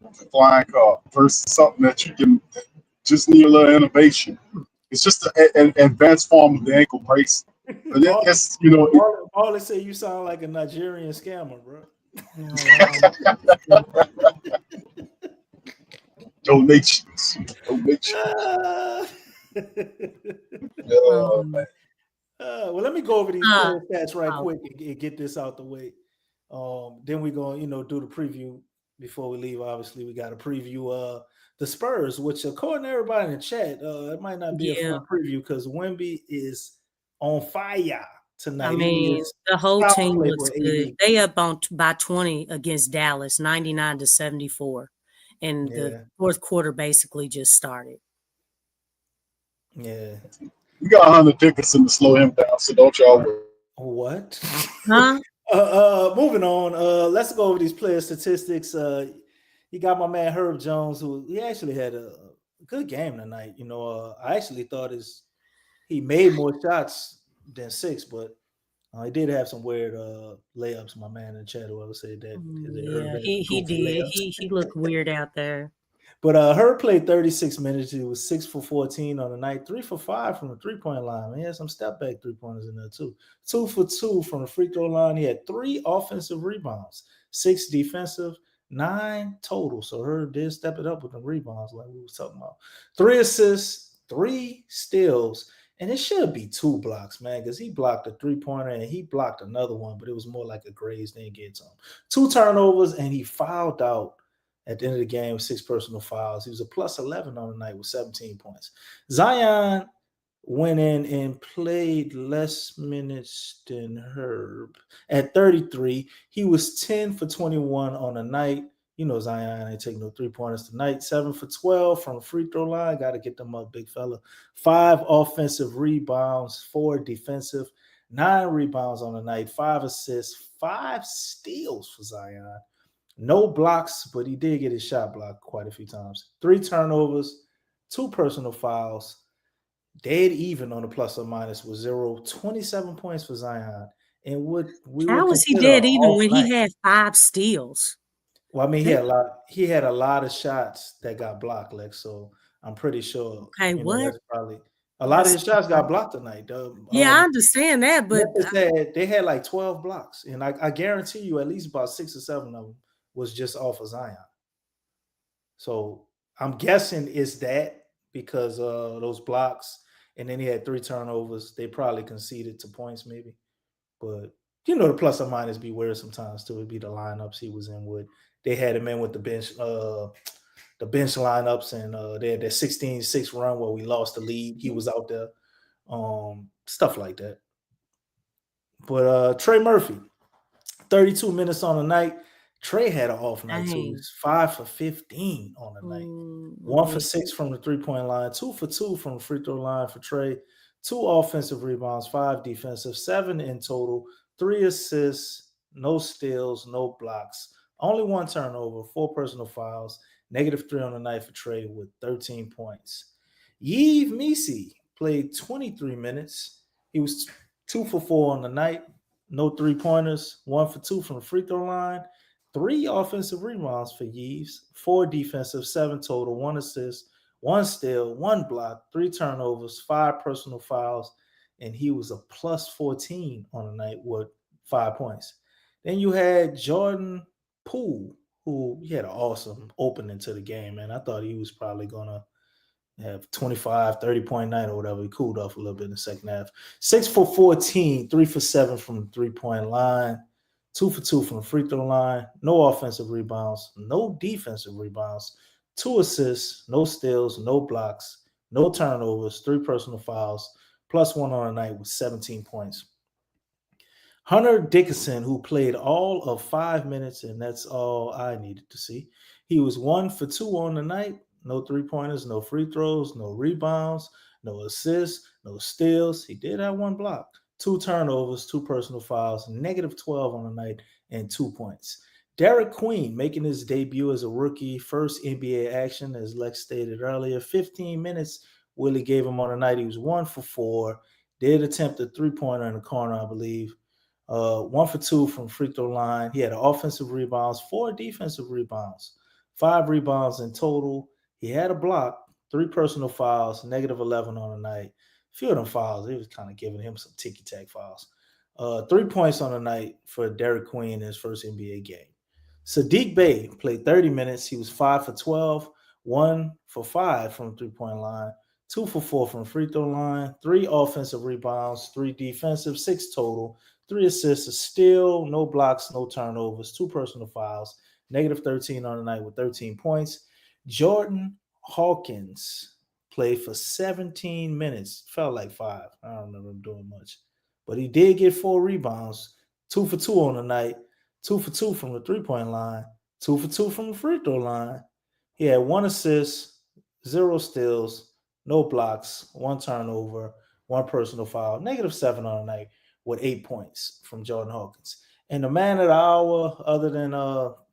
A flying car versus something that you can just need a little innovation. It's just an advanced form of the ankle brace. But it's All say you sound like a Nigerian scammer, bro. donations. Man. Well, let me go over these player stats right quick and get this out the way. Then we're going to, do the preview before we leave. Obviously, we got to preview the Spurs, which according to everybody in the chat, it might not be a fun preview because Wemby is on fire tonight. I mean, the whole team looks good. They up by 20 against Dallas, 99-74. And the fourth quarter basically just started. Yeah. We got 100 Dickinson to slow him down, so don't y'all worry. What? Huh? Moving on. Let's go over these player statistics. You got my man Herb Jones, who he actually had a good game tonight. I actually thought he made more shots than 6, but he did have some weird layups. My man in the chat, whoever said that. Yeah, he did. He looked weird out there. But Herb played 36 minutes. He was 6 for 14 on the night, 3 for 5 from the 3-point line. He had some step back 3-pointers in there too. 2 for 2 from the free throw line. He had 3 offensive rebounds, 6 defensive, 9 total. So Herb did step it up with the rebounds, like we was talking about. 3 assists, 3 steals, and it should be 2 blocks, man, because he blocked a 3-pointer and he blocked another one, but it was more like a graze than get to him. 2 turnovers, and he fouled out at the end of the game with 6 personal fouls. He was a plus 11 on the night with 17 points. Zion went in and played less minutes than Herb. At 33, he was 10 for 21 on the night. Zion ain't taking no 3-pointers tonight. 7 for 12 from the free throw line. Got to get them up, big fella. 5 offensive rebounds, 4 defensive, 9 rebounds on the night, 5 assists, 5 steals for Zion. No blocks, but he did get his shot blocked quite a few times. 3 turnovers, 2 personal fouls, dead even on the plus or minus with 0. 27 points for Zion. And how was he dead even when he had 5 steals? Well, I mean, he had a lot of shots that got blocked, Lex. So I'm pretty sure. Okay, what? That's probably a lot of his shots got blocked tonight. Yeah, I understand that, but they had like 12 blocks, and I guarantee you at least about 6 or 7 of them was just off of Zion. So I'm guessing it's that because those blocks, and then he had 3 turnovers. They probably conceded to points maybe. But, the plus or minus be weird sometimes too. It'd be the lineups he was in with. They had him in with the bench the bench lineups, and they had that 16-6 run where we lost the lead. He was out there, stuff like that. But Trey Murphy, 32 minutes on the night. Trey had an off night too. He was 5 for 15 on the night. 1 for 6 from the 3-point line, 2 for 2 from the free throw line for Trey, 2 offensive rebounds, 5 defensive, 7 in total, 3 assists, no steals, no blocks, only 1 turnover, 4 personal fouls, -3 on the night for Trey with 13 points. Yves Missi played 23 minutes. He was 2 for 4 on the night, no 3-pointers, 1 for 2 from the free throw line, 3 offensive rebounds for Yves, 4 defensive, 7 total, 1 assist, 1 steal, 1 block, 3 turnovers, 5 personal fouls, and he was a plus 14 on the night with 5 points. Then you had Jordan Poole, who he had an awesome opening to the game, man. I thought he was probably going to have 25, 30-point night or whatever. He cooled off a little bit in the second half. 6 for 14, 3 for 7 from the 3-point line, 2 for 2 from the free throw line, no offensive rebounds, no defensive rebounds, 2 assists, no steals, no blocks, no turnovers, 3 personal fouls, plus 1 on the night with 17 points. Hunter Dickinson, who played all of 5 minutes, and that's all I needed to see. He was 1 for 2 on the night, no 3-pointers, no free throws, no rebounds, no assists, no steals. He did have 1 block, 2 turnovers, 2 personal fouls, -12 on the night, and 2 points. Derek Queen making his debut as a rookie, first NBA action, as Lex stated earlier. 15 minutes Willie gave him on the night. He was 1 for 4, did attempt a 3-pointer in the corner, I believe. 1 for 2 from free throw line. He had offensive rebounds, 4 defensive rebounds, 5 rebounds in total. He had a block, 3 personal fouls, -11 on the night. A few of them fouls, they was kind of giving him some ticky-tack fouls. 3 points on the night for Derek Queen in his first NBA game. Sadiq Bey played 30 minutes. He was 5 for 12, 1 for 5 from the 3-point line, 2 for 4 from the free throw line, 3 offensive rebounds, 3 defensive, 6 total, 3 assists, a steal, no blocks, no turnovers, 2 personal fouls, -13 on the night with 13 points. Jordan Hawkins played for 17 minutes. Felt like 5. I don't remember him doing much. But he did get 4 rebounds, 2 for 2 on the night, 2 for 2 from the 3-point line, 2 for 2 from the free throw line. He had 1 assist, 0 steals, no blocks, 1 turnover, 1 personal foul, -7 on the night with 8 points from Jordan Hawkins. And the man of the hour, other than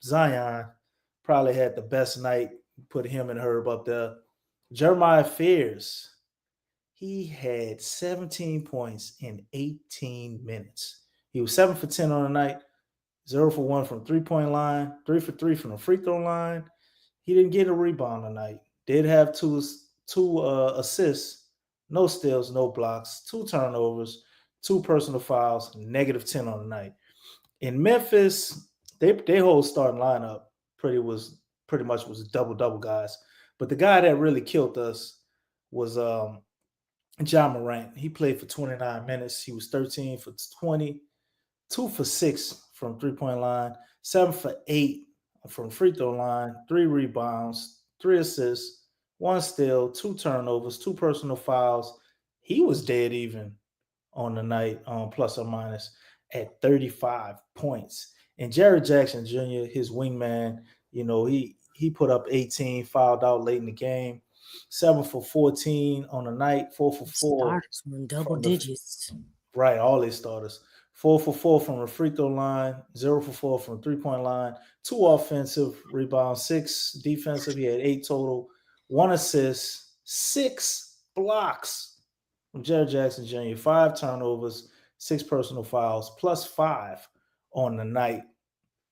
Zion, probably had the best night. Put him and Herb up there. Jeremiah Fears, he had 17 points in 18 minutes. He was 7 for 10 on the night, 0 for 1 from 3-point line, 3 for 3 from the free throw line. He didn't get a rebound tonight. Did have two assists, no steals, no blocks, 2 turnovers, 2 personal fouls, -10 on the night. In Memphis, their whole starting lineup pretty much was double guys. But the guy that really killed us was John Morant. He played for 29 minutes. He was 13 for 20, 2 for 6 from 3-point line, 7 for 8 from free throw line, 3 rebounds, 3 assists, 1 steal, 2 turnovers, 2 personal fouls. He was dead even on the night, plus or minus, at 35 points. And Jared Jackson Jr., his wingman, he put up 18, fouled out late in the game. 7 for 14 on the night, 4 for 4. Starters were double digits. Right, all his starters. 4 for 4 from the free throw line, 0 for 4 from the 3-point line, 2 offensive rebounds, 6 defensive. He had 8 total, 1 assist, 6 blocks from Jared Jackson Jr., 5 turnovers, 6 personal fouls, plus 5 on the night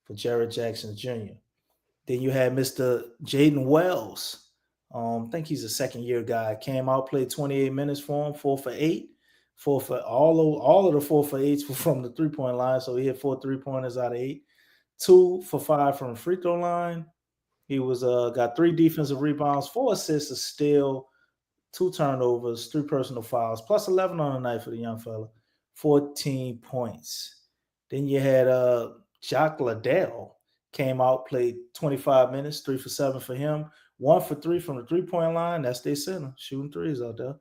for Jared Jackson Jr. Then you had Mr. Jaden Wells. I think he's a second-year guy. Came out, played 28 minutes for him, 4 for 8. 4 for all of the 4 for 8s were from the 3-point line, so he had 4 3-pointers out of 8. 2 for 5 from the free throw line. He was got 3 defensive rebounds, 4 assists, a steal, 2 turnovers, 3 personal fouls, plus 11 on the night for the young fella, 14 points. Then you had Jock Liddell. Came out, played 25 minutes, 3 for 7 for him, 1 for 3 from the three-point line. That's their center, shooting threes out there.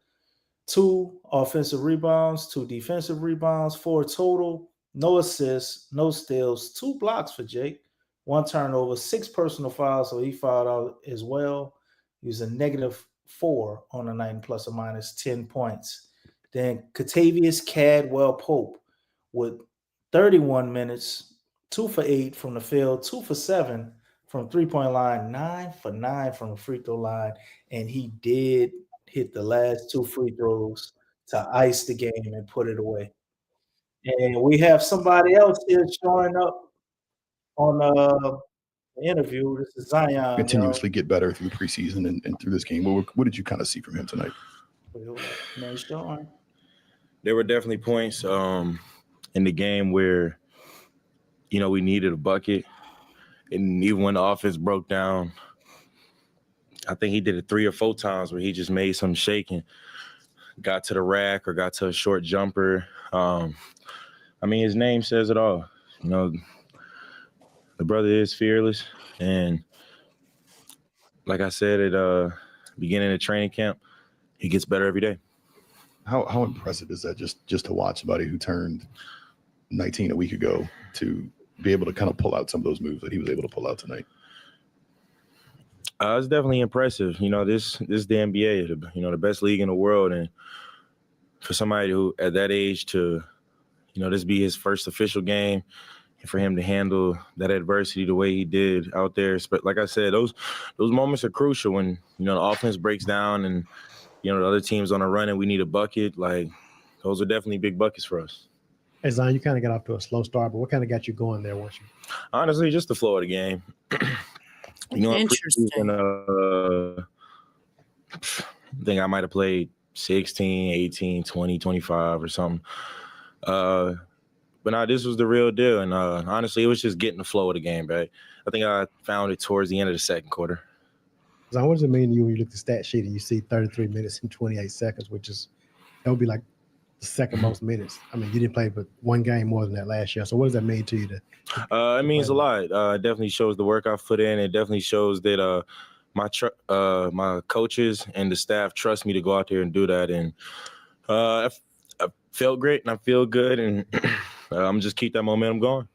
2 offensive rebounds, 2 defensive rebounds, 4 total. No assists, no steals, 2 blocks for Jake, 1 turnover, 6 personal fouls, so he fouled out as well. He was a -4 on the night, plus or minus 10 points. Then Katavius Cadwell Pope with 31 minutes, 2 for 8 from the field, 2 for 7 from three-point line, 9 for 9 from the free throw line, and he did hit the last 2 free throws to ice the game and put it away. And we have somebody else here showing up on the interview. This is Zion. Continuously get better through the preseason and through this game. What did you kind of see from him tonight? Man, Sean. There were definitely points in the game where, we needed a bucket. And even when the offense broke down, I think he did it 3 or 4 times where he just made some shaking, got to the rack or got to a short jumper. His name says it all. The brother is fearless. And like I said at beginning of training camp, he gets better every day. How impressive is that just to watch somebody who turned 19 a week ago to be able to kind of pull out some of those moves that he was able to pull out tonight? It's definitely impressive. This is the NBA, the best league in the world. And for somebody who at that age to, this be his first official game, and for him to handle that adversity the way he did out there. But like I said, those moments are crucial when, the offense breaks down and, the other team's on a run and we need a bucket. Like, those are definitely big buckets for us. Hey, Zion, you kind of got off to a slow start, but what kind of got you going there once you? Honestly, just the flow of the game. Interesting. I think I might have played 16, 18, 20, 25 or something. But no, this was the real deal. And honestly, it was just getting the flow of the game, right? I think I found it towards the end of the second quarter. Zion, what does it mean to you when you look at the stat sheet and you see 33 minutes and 28 seconds, that would be like the second most minutes? You didn't play but 1 game more than that last year. So what does that mean to you? It means a lot. It definitely shows the work I've put in. It definitely shows that my coaches and the staff trust me to go out there and do that. And I felt great and I feel good. And I'm just keep that momentum going.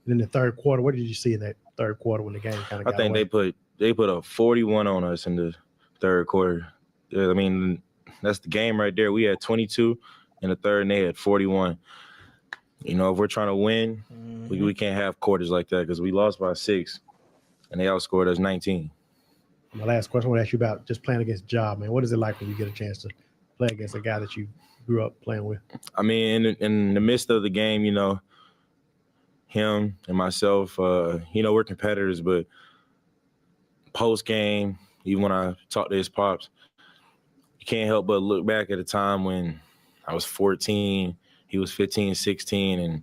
And in the third quarter, what did you see in that third quarter when the game kind of got away? They put a 41 on us in the third quarter. That's the game right there. We had 22 in the third and they had 41. If we're trying to win, we can't have quarters like that because we lost by 6 and they outscored us 19. My last question I want to ask you about just playing against Ja, man. What is it like when you get a chance to play against a guy that you grew up playing with? In the midst of the game, him and myself, we're competitors, but post game, even when I talk to his pops, you can't help but look back at a time when I was 14, he was 15, 16. And,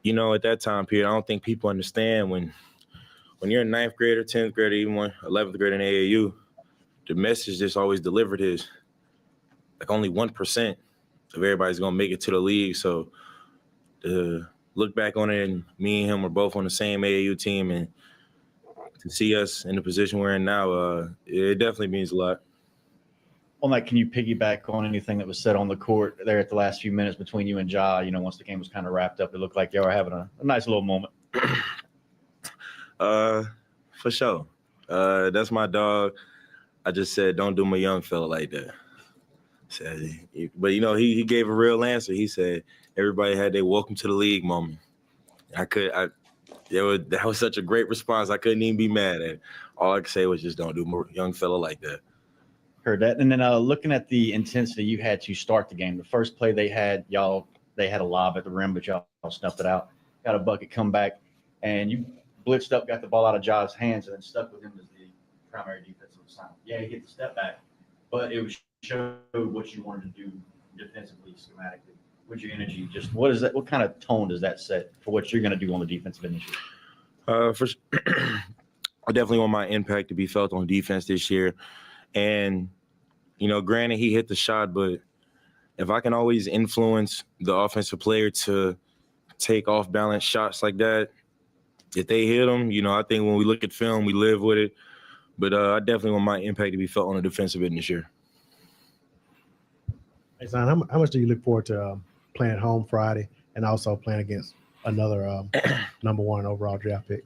at that time period, I don't think people understand when you're a 9th grader, 10th grader, even 11th grader in AAU, the message that's always delivered is like only 1% of everybody's going to make it to the league. So to look back on it, and me and him were both on the same AAU team, and to see us in the position we're in now, it definitely means a lot. On that, can you piggyback on anything that was said on the court there at the last few minutes between you and Ja? Once the game was kind of wrapped up, it looked like y'all were having a nice little moment. For sure. That's my dog. I just said, don't do my young fella like that. But he gave a real answer. He said everybody had their welcome to the league moment. That was such a great response. I couldn't even be mad at it. All I could say was just don't do my young fella like that. Heard that. And then looking at the intensity you had to start the game, the first play they had a lob at the rim, but y'all snuffed it out. Got a bucket, come back, and you blitzed up, got the ball out of Ja's hands, and then stuck with him as the primary defensive assignment. Yeah, he hit the step back, but it showed what you wanted to do defensively, schematically. With your energy, just what kind of tone does that set for what you're going to do on the defensive initiative? I definitely want my impact to be felt on defense this year. And, granted, he hit the shot, but if I can always influence the offensive player to take off-balance shots like that, if they hit them, I think when we look at film, we live with it. But I definitely want my impact to be felt on the defensive end this year. Hey, Zion, how much do you look forward to playing at home Friday and also playing against another number 1 overall draft pick?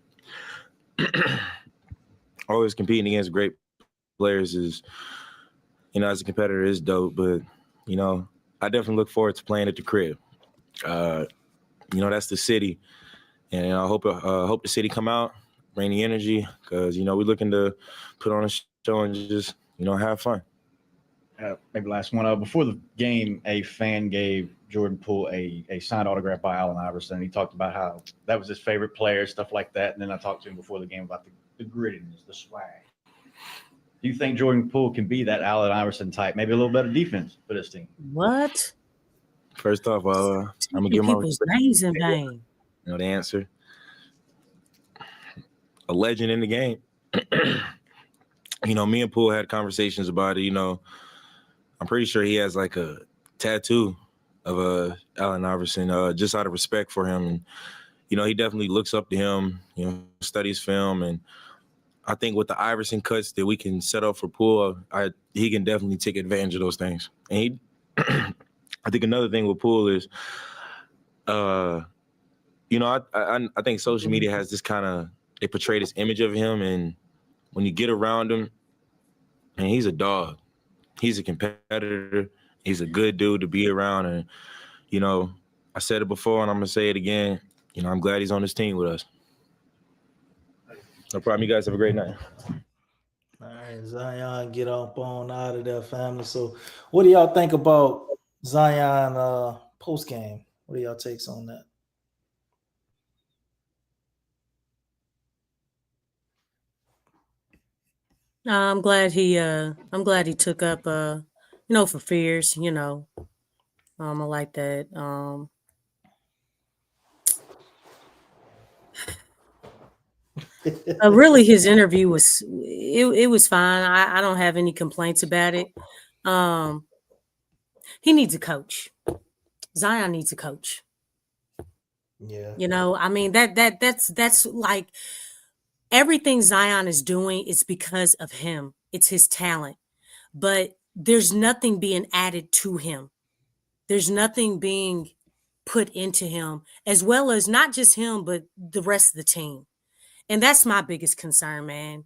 Always competing against great players is, as a competitor is dope. But, I definitely look forward to playing at the crib. That's the city. And I hope the city come out, bring the energy, because, we're looking to put on a show and just, have fun. Maybe last one. Before the game, a fan gave Jordan Poole a signed autograph by Allen Iverson. He talked about how that was his favorite player, stuff like that. And then I talked to him before the game about the grittiness, the swag. Do you think Jordan Poole can be that Allen Iverson type? Maybe a little better defense for this team. What? First off, I'm gonna give my people's names in vain. The answer. A legend in the game. Me and Poole had conversations about it. I'm pretty sure he has like a tattoo of Allen Iverson, just out of respect for him. And, he definitely looks up to him, studies film. And I think with the Iverson cuts that we can set up for Poole, he can definitely take advantage of those things. And I think another thing with Poole is, I think social media has this kind of, they portray this image of him. And when you get around him, and he's a dog. He's a competitor. He's a good dude to be around. And, I said it before and I'm going to say it again. I'm glad he's on this team with us. No problem. You guys have a great night. All right, Zion, get up on out of there, family. So what do y'all think about Zion post-game? What are y'all takes on that? I'm glad he took up for fears, I like that. Really his interview was fine. I don't have any complaints about it. He needs a coach. Zion needs a coach. Yeah. That's like everything Zion is doing is because of him. It's his talent. But there's nothing being added to him. There's nothing being put into him, as well as not just him, but the rest of the team. And that's my biggest concern, man.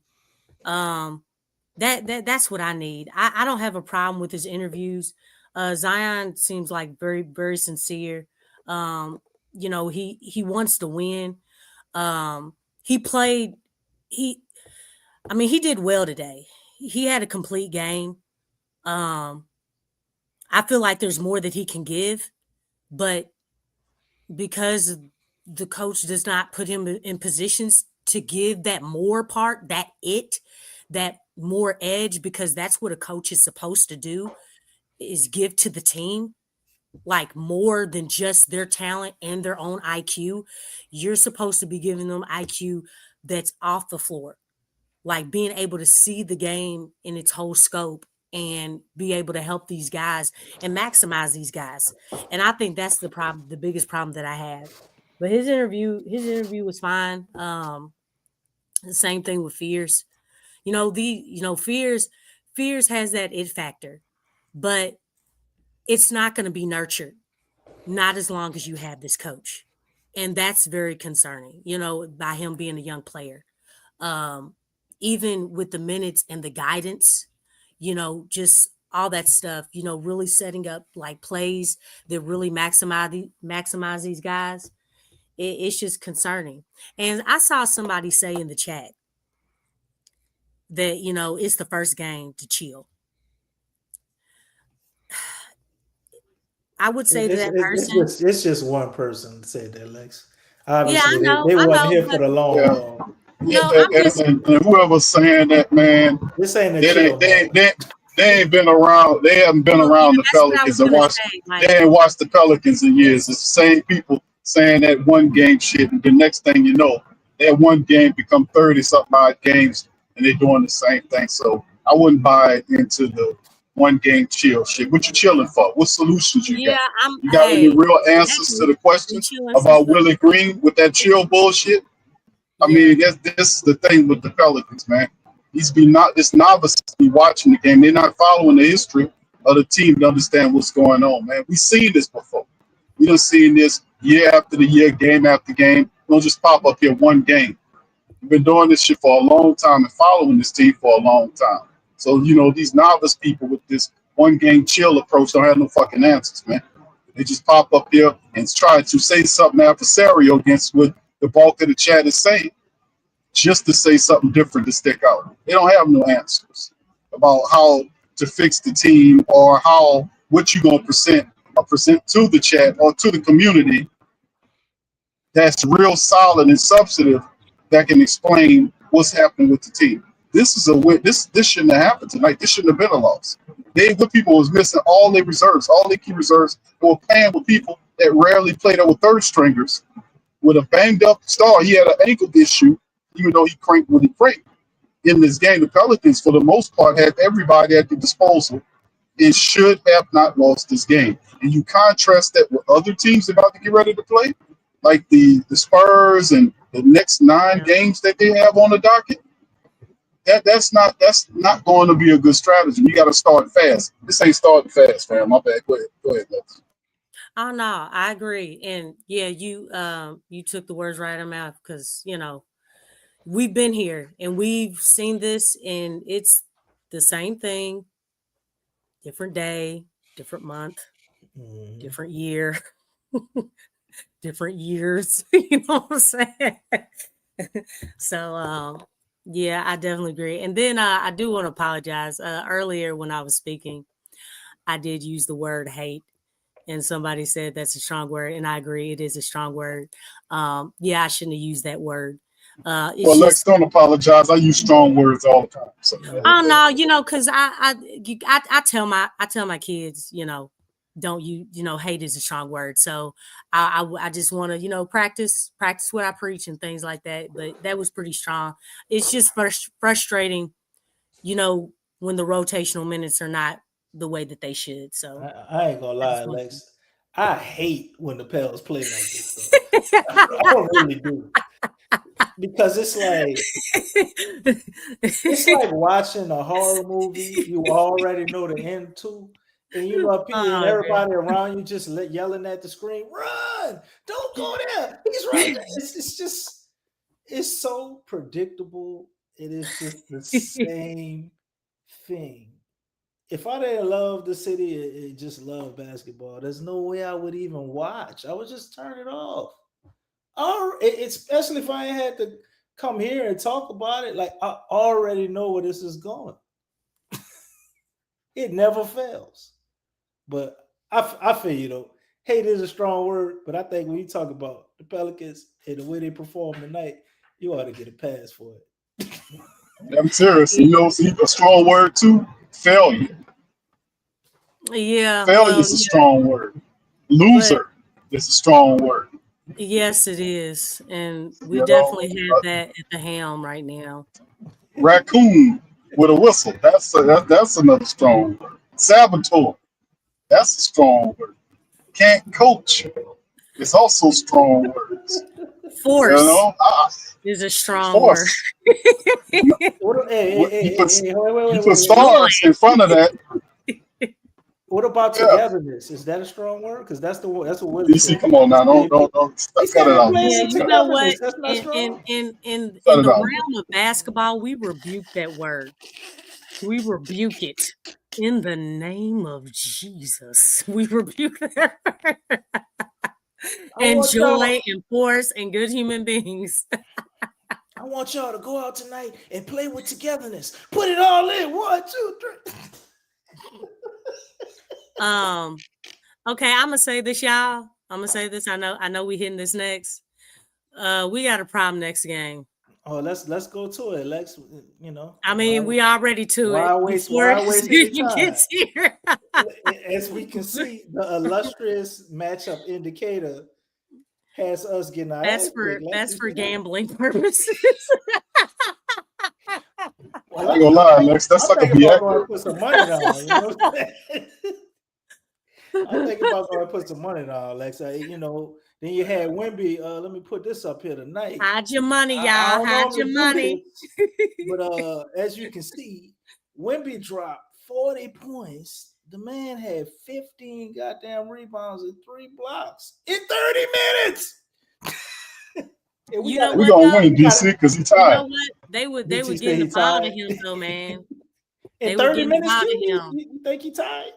That's what I need. I don't have a problem with his interviews. Zion seems like very, very sincere. He wants to win. He did well today. He had a complete game. I feel like there's more that he can give, but because the coach does not put him in positions to give that more part, that more edge, because that's what a coach is supposed to do, is give to the team, like more than just their talent and their own IQ. You're supposed to be giving them IQ that's off the floor, like being able to see the game in its whole scope and be able to help these guys and maximize these guys. And I think that's the problem, the biggest problem that I have. But his interview was fine. The same thing with Fears. Fears has that it factor, but it's not going to be nurtured, not as long as you have this coach. And that's very concerning, by him being a young player. Even with the minutes and the guidance, just all that stuff, really setting up like plays that really maximize these guys. It's just concerning. And I saw somebody say in the chat that, it's the first game to chill. I would say to that person. It's just one person that said that, Lex. Obviously, I know, they wasn't here but- for the long haul. And whoever's saying that, man, This ain't a they chill. ain't been around. They haven't been around the That's what I Pelicans was and gonna watched. say, like- They ain't watched the Pelicans in years. It's the same people saying that one game shit, and the next thing you know, that one game become 30-something odd games, and they're doing the same thing. So I wouldn't buy into the one game chill shit. What you chilling for? What solutions you got? You got any real answers to the questions about Willie Green with that chill bullshit? I mean, that's the thing with the Pelicans, man. This novice be watching the game. They're not following the history of the team to understand what's going on, man. We've seen this before. We done seen this year after the year, game after game. Don't just pop up here one game. We've been doing this shit for a long time and following this team for a long time. So, these novice people with this one game chill approach don't have no fucking answers, man. They just pop up here and try to say something adversarial against what the bulk of the chat is saying, just to say something different to stick out. They don't have no answers about how to fix the team or what you're gonna present to the chat or to the community that's real solid and substantive that can explain what's happening with the team. This is a win. This shouldn't have happened tonight. This shouldn't have been a loss. The people was missing all their reserves, all their key reserves. They were playing with people that rarely played. That were third stringers with a banged up star. He had an ankle issue, even though he cranked what he cranked. In this game, the Pelicans, for the most part, had everybody at their disposal and should have not lost this game. And you contrast that with other teams about to get ready to play, like the Spurs and the next 9 games that they have on the docket. That's not going to be a good strategy. You got to start fast. This ain't starting fast, fam. My bad. Go ahead, Lex. Oh no, I agree. And yeah, you took the words right out of my mouth, because we've been here and we've seen this, and it's the same thing, different day, different month, different year, different years. You know what I'm saying? So yeah, I definitely agree. And then I do want to apologize. Earlier when I was speaking, I did use the word hate, and somebody said that's a strong word, and I agree, it is a strong word. Yeah, I shouldn't have used that word. Well, Lex, don't apologize. I use strong words all the time. So. Oh no, because I tell my kids, don't hate is a strong word. So I just want to practice what I preach and things like that. But that was pretty strong. It's just frustrating, when the rotational minutes are not the way that they should. So I ain't gonna lie, Lex. I hate when the Pels play like this. I really do. Because it's like watching a horror movie you already know the end to, and and everybody around you just yelling at the screen, "Run! Don't go there! He's right there!" It's so predictable. It is just the same thing. If I didn't love the city and just love basketball, there's no way I would even watch. I would just turn it off. Especially if I had to come here and talk about it, like I already know where this is going. It never fails. But I feel you though. Hate is a strong word, but I think when you talk about the Pelicans and the way they perform tonight, you ought to get a pass for it. I'm serious. See, a strong word too. Failure. Yeah. Failure is a strong word. Loser is a strong word. Yes, it is, and we definitely have that at the helm right now. Raccoon with a whistle. That's another strong word. Saboteur. That's a strong word. Can't coach. It's also strong words. Force is a strong word. You put stars in front of that. What about togetherness? Is that a strong word? Because that's the word. That's what DC, come on now, don't cut it out. Yeah, you know what? In the realm of basketball, we rebuke that word. We rebuke it in the name of Jesus. We rebuke that word. And joy and force and good human beings. I want y'all to go out tonight and play with togetherness. Put it all in. 1, 2, 3. Okay, I'm gonna say this, y'all. I'm gonna say this. I know we hitting this next. We got a problem next game. Oh, let's go to it, Lex. I mean, we already to it before it gets here. As we can see, the illustrious matchup indicator has us getting our that's for gambling purposes. I ain't gonna lie, Lex. That's like a BX. Put some money down. I'm thinking about going to put some money down, Lexxah. You know, then you had Wemby. Let me put this up here tonight. Hide your money, y'all. I don't Hide normally your do money. this, but as you can see, Wemby dropped 40 points. The man had 15 goddamn rebounds and 3 blocks in 30 minutes. You know We're what? gonna win DC because he's You know tired. what? They would BT get say he the ball to tired. him though, man. In They were 30 getting the minutes, ball to QB, him. you think he tired?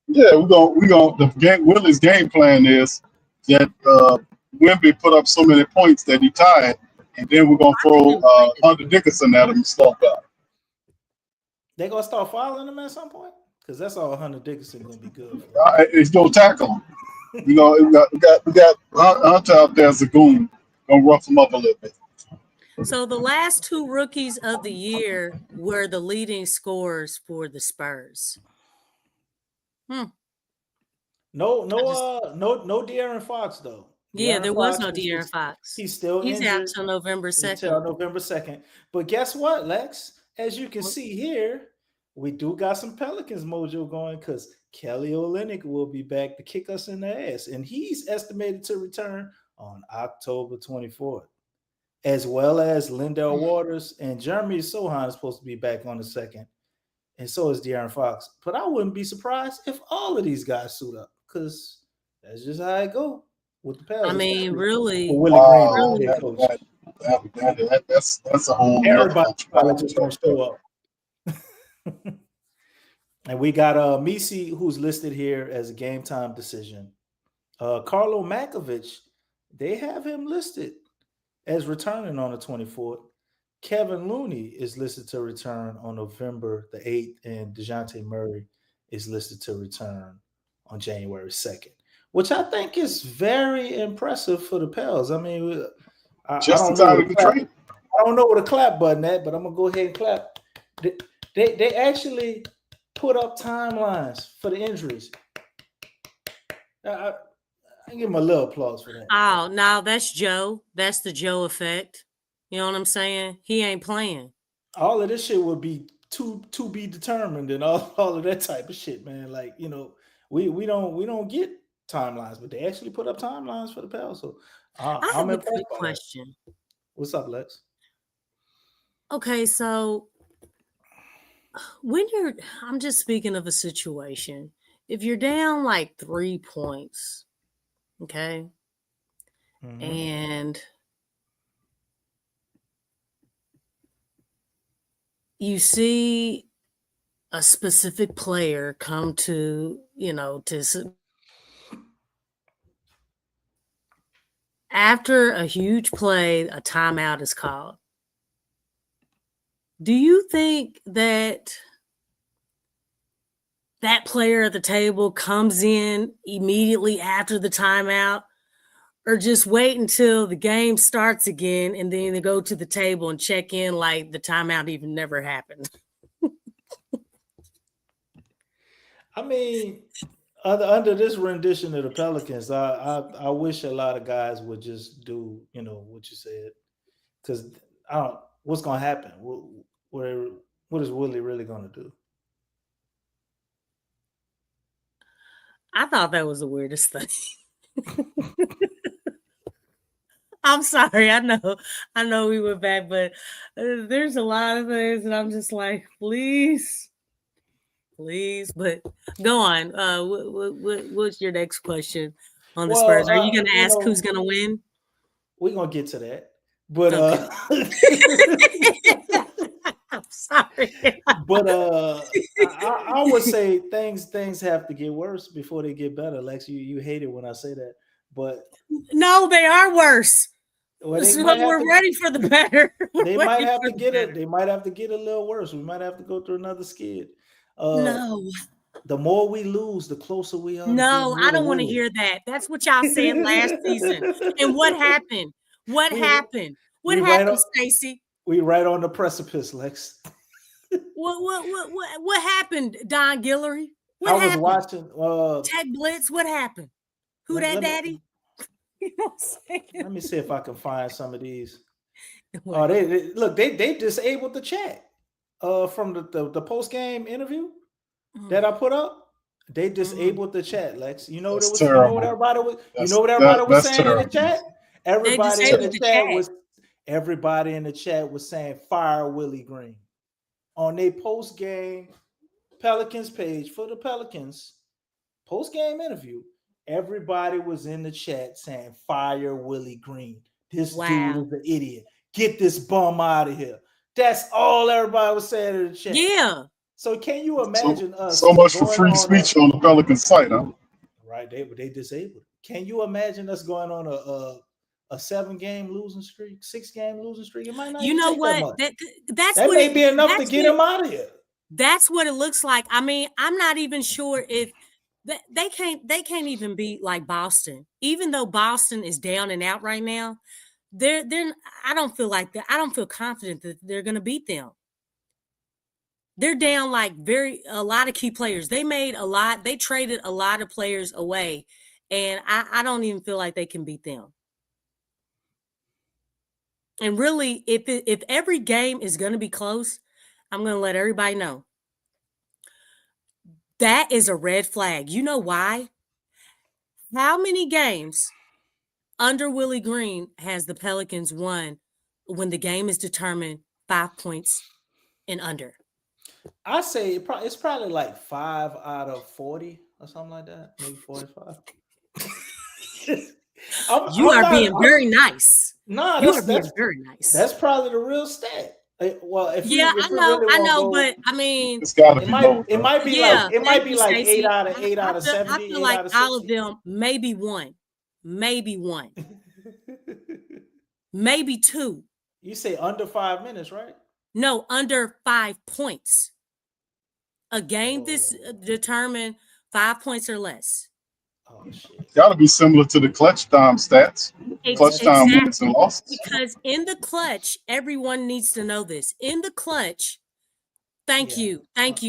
Yeah, we're gonna the game. Willie's game plan is that Wemby put up so many points that he tied, and then we're gonna throw Hunter Dickinson at him and start out. They gonna start following him at some point because that's all Hunter Dickinson gonna be good for. It's gonna tackle him. You know, we got Hunter out there as a goon, gonna rough him up a little bit. So the last 2 rookies of the year were the leading scorers for the Spurs. No De'Aaron Fox though. Yeah, there was no Fox De'Aaron Fox. He's still He's injured out till November 2nd. until November 2nd. But guess what, Lex? As you can see here, we do got some Pelicans mojo going because Kelly Olynyk will be back to kick us in the ass, and he's estimated to return on October 24th, as well as Lindell Waters and Jeremy Sohan is supposed to be back on the 2nd, and so is De'Aaron Fox. But I wouldn't be surprised if all of these guys suit up because that's just how it go with the Pelicans. I mean, really, That's a whole. Everybody just gonna show up. And we got Misi, who's listed here as a game time decision. Carlo Makovich, they have him listed as returning on the 24th. Kevin Looney is listed to return on November the 8th, and DeJounte Murray is listed to return on January 2nd, which I think is very impressive for the Pels. I mean, I don't know where the clap button at, but I'm gonna go ahead and clap. They actually put up timelines for the injuries. I give him a little applause for that. Oh, no, that's Joe. That's the Joe effect. You know what I'm saying? He ain't playing. All of this shit would be to be determined and all of that type of shit, man. Like, you know, we don't get timelines, but they actually put up timelines for the Pels. So I'm impressed by that. Question. What's up, Lex? Okay, so I'm just speaking of a situation. If you're down like 3 points, okay, and you see a specific player come to, after a huge play, a timeout is called. Do you think that player at the table comes in immediately after the timeout, or just wait until the game starts again and then they go to the table and check in like the timeout even never happened? I mean, under this rendition of the Pelicans, I wish a lot of guys would just do, what you said, because what's going to happen? What is Willie really going to do? I thought that was the weirdest thing. I'm sorry. I know we went back, but there's a lot of things, and I'm just like, please. But go on. What's your next question on the Spurs? Are you going to ask who's going to win? We're going to get to that. But I'm sorry. But I would say things have to get worse before they get better. Lex, you hate it when I say that, but no, they are worse. Well, we're ready for the better. They might have to get it. They might have to get a little worse. We might have to go through another skid. No. The more we lose, the closer we are. No, I don't want to hear that. That's what y'all said last season. And what happened? What happened, Stacey? We right on the precipice, Lex. What happened, Don Guillory? I was watching Tech Blitz. What happened? Who that daddy? You know what I'm saying? Let me see if I can find some of these. They disabled the chat from the post game interview that I put up. They disabled the chat, Lex. You know what it That's was. You know what terrible. everybody was. That's, you know what everybody was that's saying in the terrible. chat. Everybody in disabled the the chat chat. was. Everybody in the chat was saying fire Willie Green on their post game Pelicans page for the Pelicans post game interview. Everybody was in the chat saying fire Willie Green. This dude Wow. is an idiot. Get this bum out of here. That's all everybody was saying in the chat. Yeah. So can you imagine us? So much for going free on speech on the Pelican site, huh? Right, they disabled. Can you imagine us going on a 7-game losing streak, 6-game losing streak? It might not You even know take what? that much. That's That what may it, be enough to that's get what- him out of here. That's what it looks like. I mean, I'm not even sure if they can't even beat like Boston. Even though Boston is down and out right now, they're I don't feel like that. I don't feel confident that they're going to beat them. They're down like a lot of key players. They traded a lot of players away, and I don't even feel like they can beat them. And really, if every game is going to be close, I'm going to let everybody know. That is a red flag. You know why? How many games under Willie Green has the Pelicans won when the game is determined 5 points and under? I say it's probably like 5 out of 40 or something like that, maybe 45. You are being very nice. Nah, You are being very nice. That's probably the real stat. Well, if Yeah, we I really know, go, but I mean, It's got to it be might low. it might be yeah, like thank you, like Stacey. 8 out of 8 out of 70. I feel 8 like out of all of 60. them, maybe one, maybe two. You say under 5 minutes, right? No, under 5 points. A game this determined 5 points or less. Oh shit! Got to be similar to the clutch time stats, clutch time wins and losses. Because in the clutch, everyone needs to know this. In the clutch, thank you,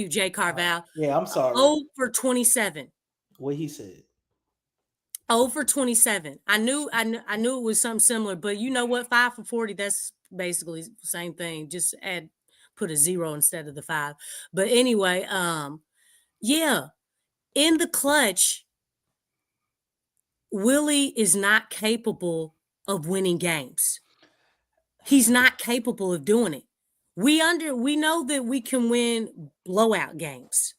Jay Carval. Yeah, I'm sorry. 0 for 27. What he said. 0 for 27. I knew it was something similar, but you know what? 5 for 40. That's basically the same thing. Just put a 0 instead of the 5. But anyway, yeah, in the clutch, Willie is not capable of winning games. He's not capable of doing it. We know that we can win blowout games.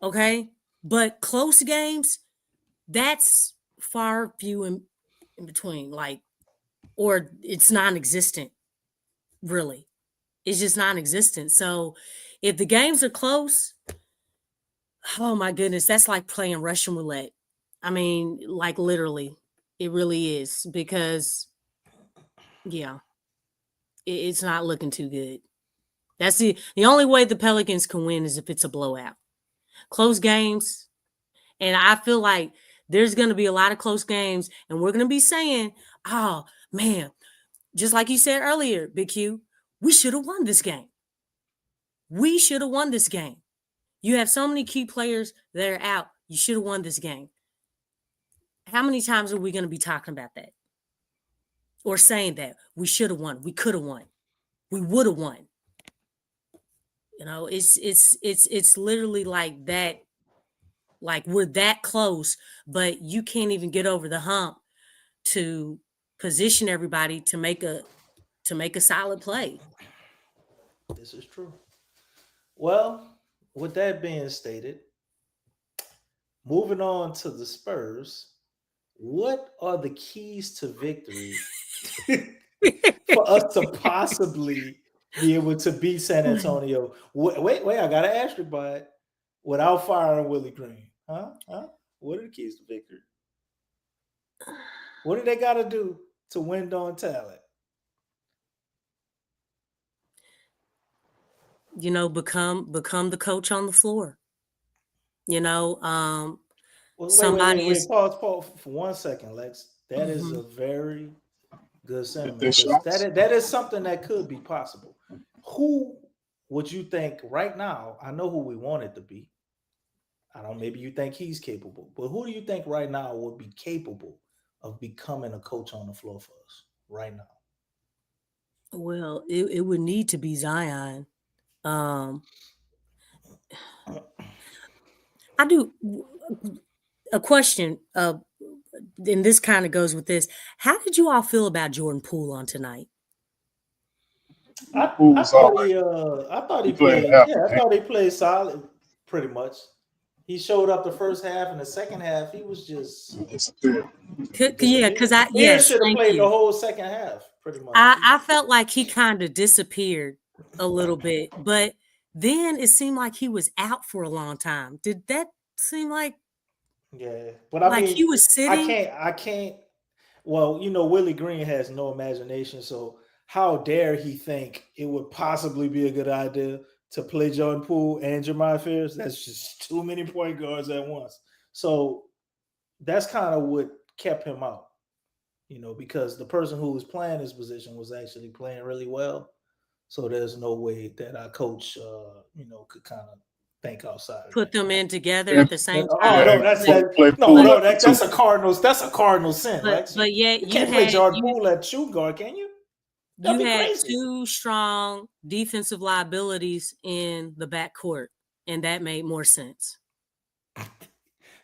Okay? But close games, that's far few in between, or it's non-existent, really. It's just non-existent. So if the games are close, oh my goodness, that's like playing Russian roulette. I mean, like literally, it really is, because yeah, it's not looking too good. That's the only way the Pelicans can win is if it's a blowout. Close games, and I feel like there's going to be a lot of close games, and we're going to be saying, oh man, just like you said earlier, Big Q, we should have won this game. We should have won this game. You have so many key players that are out. You should have won this game. How many times are we going to be talking about that? Or saying that we should have won, we could have won, we would have won? You know, it's literally like that. Like we're that close, but you can't even get over the hump to position everybody to make a solid play. This is true. Well, with that being stated, moving on to the Spurs, what are the keys to victory for us to possibly be able to beat San Antonio? Wait, I got to ask you about it. Without firing Willie Green. Huh? What are the keys to victory? What do they got to do to win on talent? You know, become the coach on the floor. You know, somebody wait. Pause for 1 second, Lex. That is a very good sentiment. That is something that could be possible. Who would you think right now? I know who we want it to be. I don't. Maybe you think he's capable, but who do you think right now would be capable of becoming a coach on the floor for us right now? Well, it would need to be Zion. I do a question. And this kind of goes with this. How did you all feel about Jordan Poole on tonight? I Poole's all thought right. he I thought he He played played. half Yeah, the I game. thought he played solid, pretty much. He showed up the first half, and the second half he was just Disappeared. Yeah, because Spears yes, should have thank played the you. whole second half, pretty much. I felt like he kind of disappeared a little bit, but then it seemed like he was out for a long time. Did that seem like Yeah, but I he mean, was sitting? I can't. Well, Willie Green has no imagination, so how dare he think it would possibly be a good idea to play Jordan Poole and Jeremiah Fears? That's just too many point guards at once. So that's kind of what kept him out, because the person who was playing his position was actually playing really well. So there's no way that our coach, could kind of think outside of Put that. them in together Yeah. at the same Oh time. no, that's Play Poole at the that's two. a Cardinals. That's a Cardinal sin, But Lex. but yet You you can't play had Jordan Poole at shoot guard, can you? That'd you be had crazy. two strong defensive liabilities in the backcourt, and that made more sense.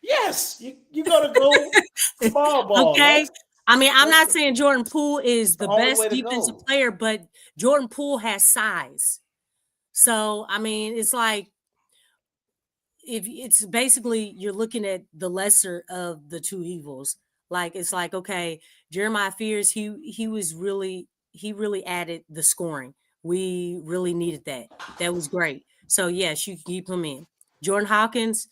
Yes, you gotta go small ball. Okay. Lex. I mean, I'm not That's saying Jordan Poole is the only best way to defensive go. player, but Jordan Poole has size. So, I mean, it's like if it's basically you're looking at the lesser of the two evils. Like it's like, okay, Jeremiah Fears, he really added the scoring. We really needed that. That was great. So yes, you can keep him in. Jordan Hawkins,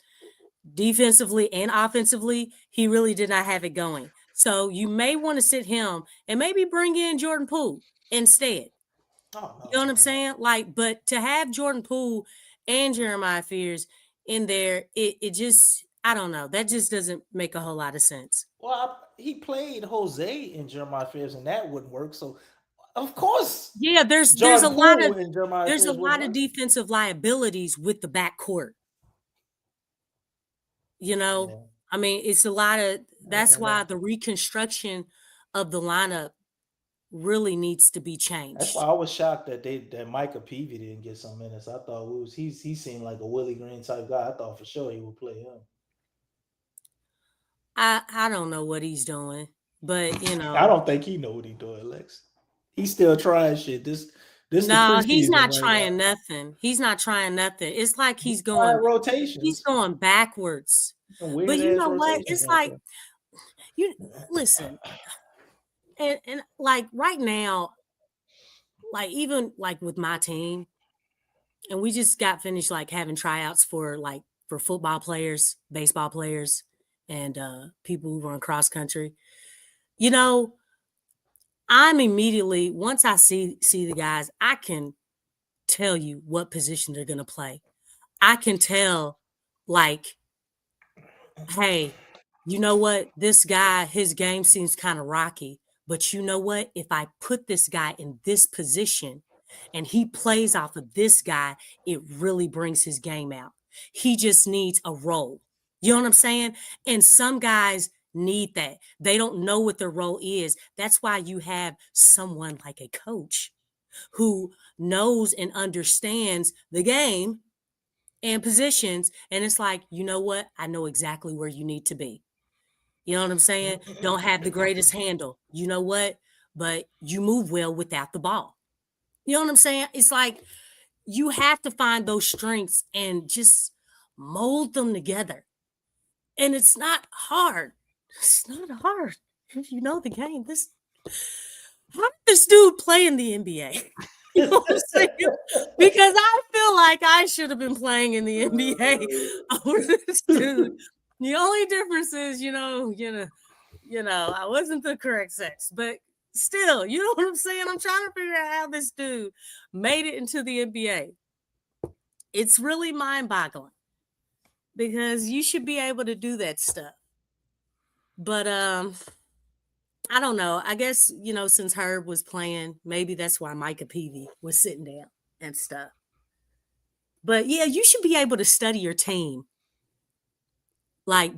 defensively and offensively, he really did not have it going. So you may want to sit him and maybe bring in Jordan Poole instead. Oh no, You know what I'm saying? Like, but to have Jordan Poole and Jeremiah Fears in there, it just, I don't know. That just doesn't make a whole lot of sense. Well, he played Jose and Jeremiah Fears, and that wouldn't work. So, of course, Yeah, there's a Jordan lot Poole of and Jeremiah there's a Fears wouldn't lot of work. defensive liabilities with the backcourt. Yeah. I mean, it's a lot of that's And why the reconstruction of the lineup really needs to be that's changed. why I was shocked that Micah Peavy didn't get some minutes. I thought he seemed like a Willie Green type guy. I thought for sure he would play him. I don't know what he's doing, but I don't think he know what he's doing, Lex. He's still trying shit. This no, the he's preseason not right trying now. nothing. He's not trying nothing. It's like he's Trying going rotations. backwards. Some But weird you ass know what? rotations It's out like there. you listen, and like right now, like even like with my team, and we just got finished like having tryouts for football players, baseball players, and people who run cross country. I'm immediately once I see the guys, I can tell you what position they're gonna play. I can tell, like, hey, you know what? This guy, his game seems kind of rocky, but you know what? If I put this guy in this position and he plays off of this guy, it really brings his game out. He just needs a role. You know what I'm saying? And some guys need that. They don't know what their role is. That's why you have someone like a coach who knows and understands the game and positions. And it's like, you know what? I know exactly where you need to be. You know what I'm saying? Don't have the greatest handle. You know what? But you move well without the ball. You know what I'm saying? It's like you have to find those strengths and just mold them together. And it's not hard. It's not hard. If you know the game, how did this dude play in the NBA? You know what I'm saying? Because I feel like I should have been playing in the NBA over this dude. The only difference is, I wasn't the correct sex, but still, you know what I'm saying? I'm trying to figure out how this dude made it into the NBA. It's really mind-boggling because you should be able to do that stuff. But I don't know. I guess, since Herb was playing, maybe that's why Micah Peavy was sitting down and stuff. But yeah, you should be able to study your team like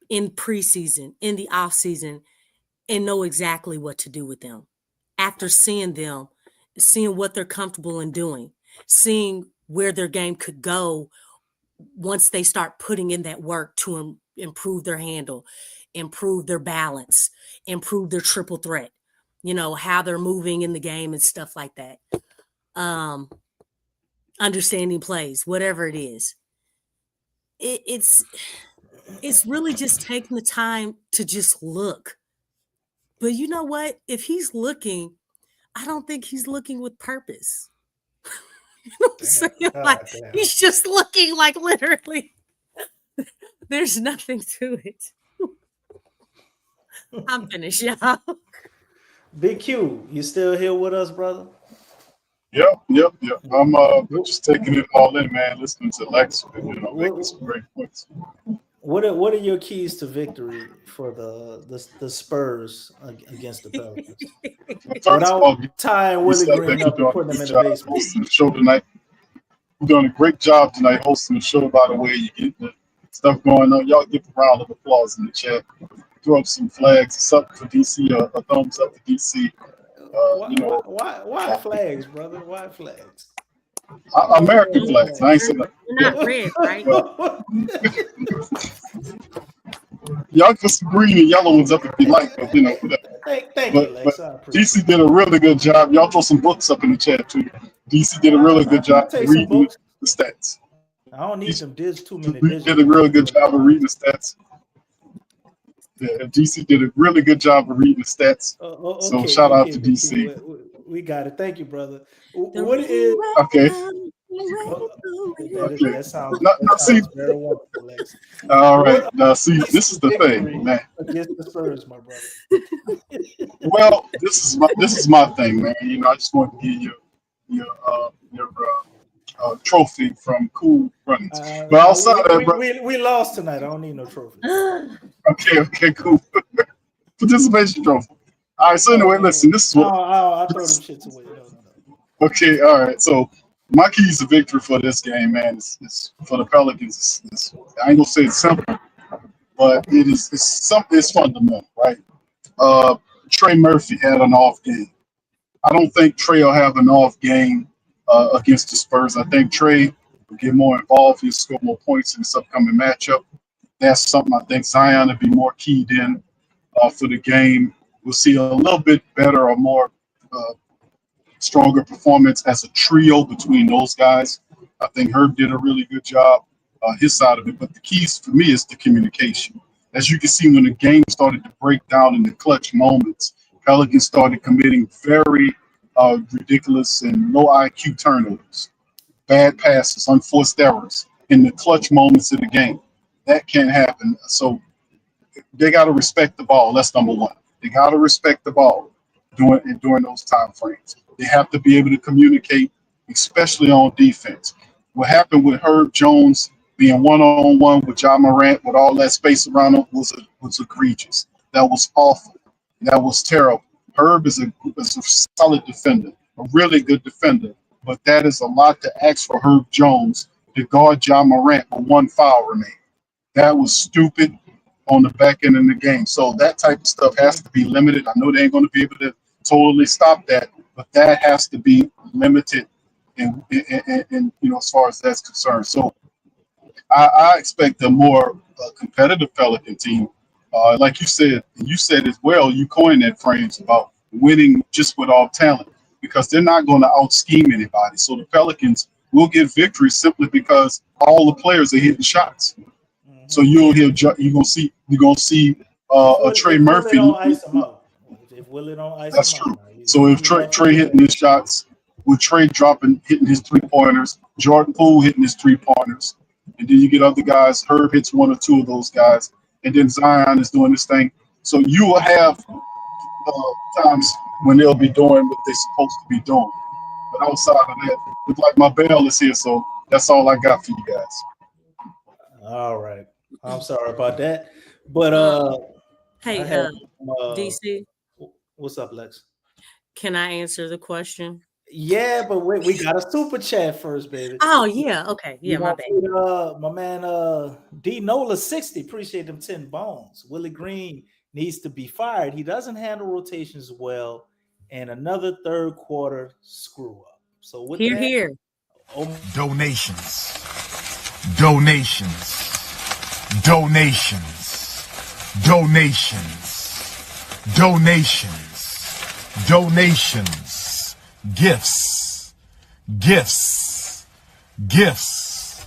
in preseason, in the off season, and know exactly what to do with them. After seeing them, seeing what they're comfortable in doing, seeing where their game could go once they start putting in that work to improve their handle, improve their balance, improve their triple threat, how they're moving in the game and stuff like that. Understanding plays, whatever it is. It's really just taking the time to just look. But you know what? If he's looking, I don't think he's looking with purpose. You know what I'm saying? Like, he's just looking, like, literally. There's nothing to it. I'm finished, y'all. Big Q, you still here with us, brother? Yep. I'm just taking it all in, man. Listening to Lexxah, making some great points. What are your keys to victory for the Spurs against the Pelicans? Without tying Willie Green up and putting him in the basement. Hosting the show tonight. We're doing a great job tonight hosting the show. By the way, you get the stuff going on. Y'all give a round of applause in the chat. Throw up some flags. Something for DC. A thumbs up for DC. Why flags, brother? Why flags? American flags. I ain't saying that. They're not red, right? Y'all put some green and yellow ones up if you like, but Thank you, Lex. DC did a really good job. Y'all throw some books up in the chat too. DC did a really good job reading the stats. I don't need some too many. Did a really good job of reading the stats. Yeah, DC did a really good job of reading the stats. So shout out to DC. We got it. Thank you, brother. What is okay? That sounds very wonderful, Lex. All right. Now, see, this is the thing, man. Against the Spurs, my brother. Well, this is my thing, man. I just want to give you your trophy from Cool Runnings. But outside of that, we lost tonight. I don't need no trophy. Okay, cool. Participation trophy. All right. So anyway, listen. This is what I throw them shits away. No. Okay. All right. So my keys to victory for this game, man, is for the Pelicans. I ain't gonna say it's simple, but it's fundamental, right? Trey Murphy had an off game. I don't think Trey will have an off game against the Spurs. I think Trey will get more involved. He'll score more points in this upcoming matchup. That's something I think Zion will be more keyed in for the game. We'll see a little bit better or more stronger performance as a trio between those guys. I think Herb did a really good job, his side of it. But the keys for me is the communication. As you can see, when the game started to break down in the clutch moments, Pelicans started committing very ridiculous and low IQ turnovers, bad passes, unforced errors in the clutch moments of the game. That can't happen. So they got to respect the ball. That's number one. They got to respect the ball during those time frames. They have to be able to communicate, especially on defense. What happened with Herb Jones being one-on-one with Ja Morant with all that space around him was egregious. That was awful. That was terrible. Herb is a solid defender, a really good defender, but that is a lot to ask for Herb Jones to guard Ja Morant with one foul remaining. That was stupid on the back end of the game. So that type of stuff has to be limited. I know they ain't going to be able to totally stop that, but that has to be limited and as far as that's concerned. So I expect a more competitive Pelican team. Like you said as well, you coined that phrase about winning just with all talent, because they're not going to out-scheme anybody. So the Pelicans will get victory simply because all the players are hitting shots. So you're gonna see a Trey Murphy. If Willie don't ice That's him true. out, So if Trey hitting his shots, with Trey hitting his 3-pointers, Jordan Poole hitting his 3-pointers, and then you get other guys. Herb hits one or two of those guys, and then Zion is doing this thing. So you will have times when they'll be doing what they're supposed to be doing. But outside of that, it's like my bell is here, so that's all I got for you guys. All right. I'm sorry about that. But hey, DC, what's up, Lex? Can I answer the question? Yeah, but we got a super chat first, baby. Oh yeah, okay, yeah, my bad. My man, D Nola 60, appreciate them 10 bones. Willie Green needs to be fired. He doesn't handle rotations well, and another third quarter screw up. So with here. Donations. Donations, donations, donations, donations, donations, gifts, gifts, gifts,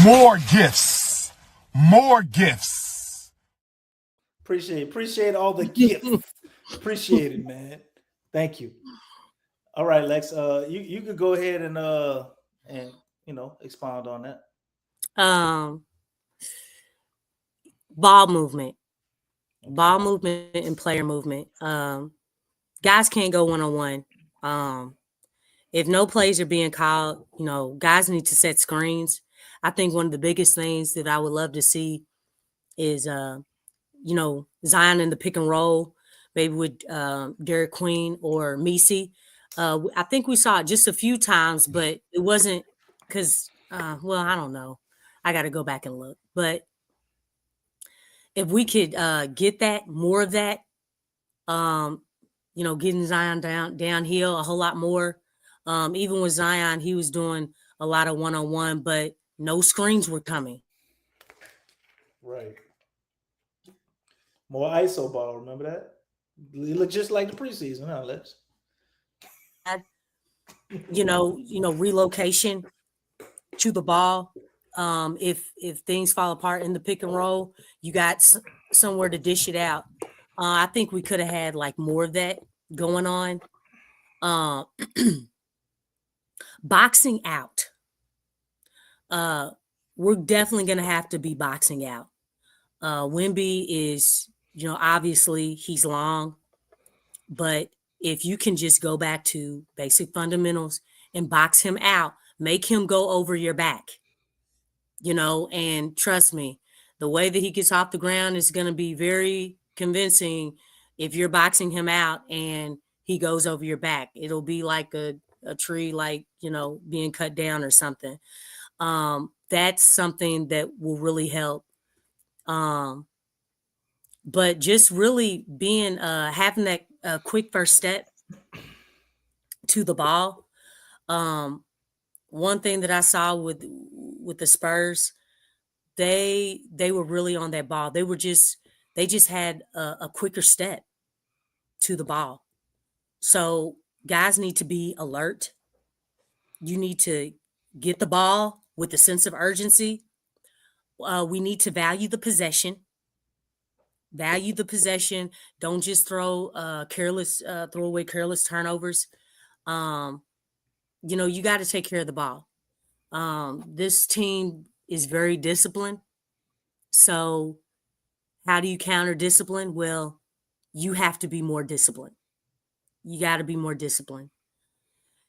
more gifts, more gifts. Appreciate all the gifts. Appreciate it, man. Thank you. All right, Lex. You could go ahead and expound on that. Ball movement and player movement. Guys can't go one-on-one. If no plays are being called, guys need to set screens. I think one of the biggest things that I would love to see is, Zion in the pick and roll, maybe with Derek Queen or Misi. I think we saw it just a few times, but it wasn't because, I don't know. I got to go back and look. But if we could get more of that, getting Zion downhill a whole lot more. Even with Zion, he was doing a lot of one-on-one, but no screens were coming. Right. More ISO ball, remember that? It looked just like the preseason, huh, Lex? Relocation to the ball. If things fall apart in the pick and roll, you got somewhere to dish it out. I think we could have had like more of that going on. Boxing out. We're definitely going to have to be boxing out. Wemby is, obviously he's long, but if you can just go back to basic fundamentals and box him out, make him go over your back, and trust me, the way that he gets off the ground is going to be very convincing if you're boxing him out and he goes over your back. It'll be like a tree, like, being cut down or something. That's something that will really help. But just really being, having that quick first step to the ball. One thing that I saw with the Spurs, they were really on that ball. They just had a quicker step to the ball. So guys need to be alert. You need to get the ball with a sense of urgency. We need to value the possession. Value the possession. Don't just throw away careless turnovers. You got to take care of the ball. This team is very disciplined. So how do you counter discipline? Well, you have to be more disciplined. You got to be more disciplined.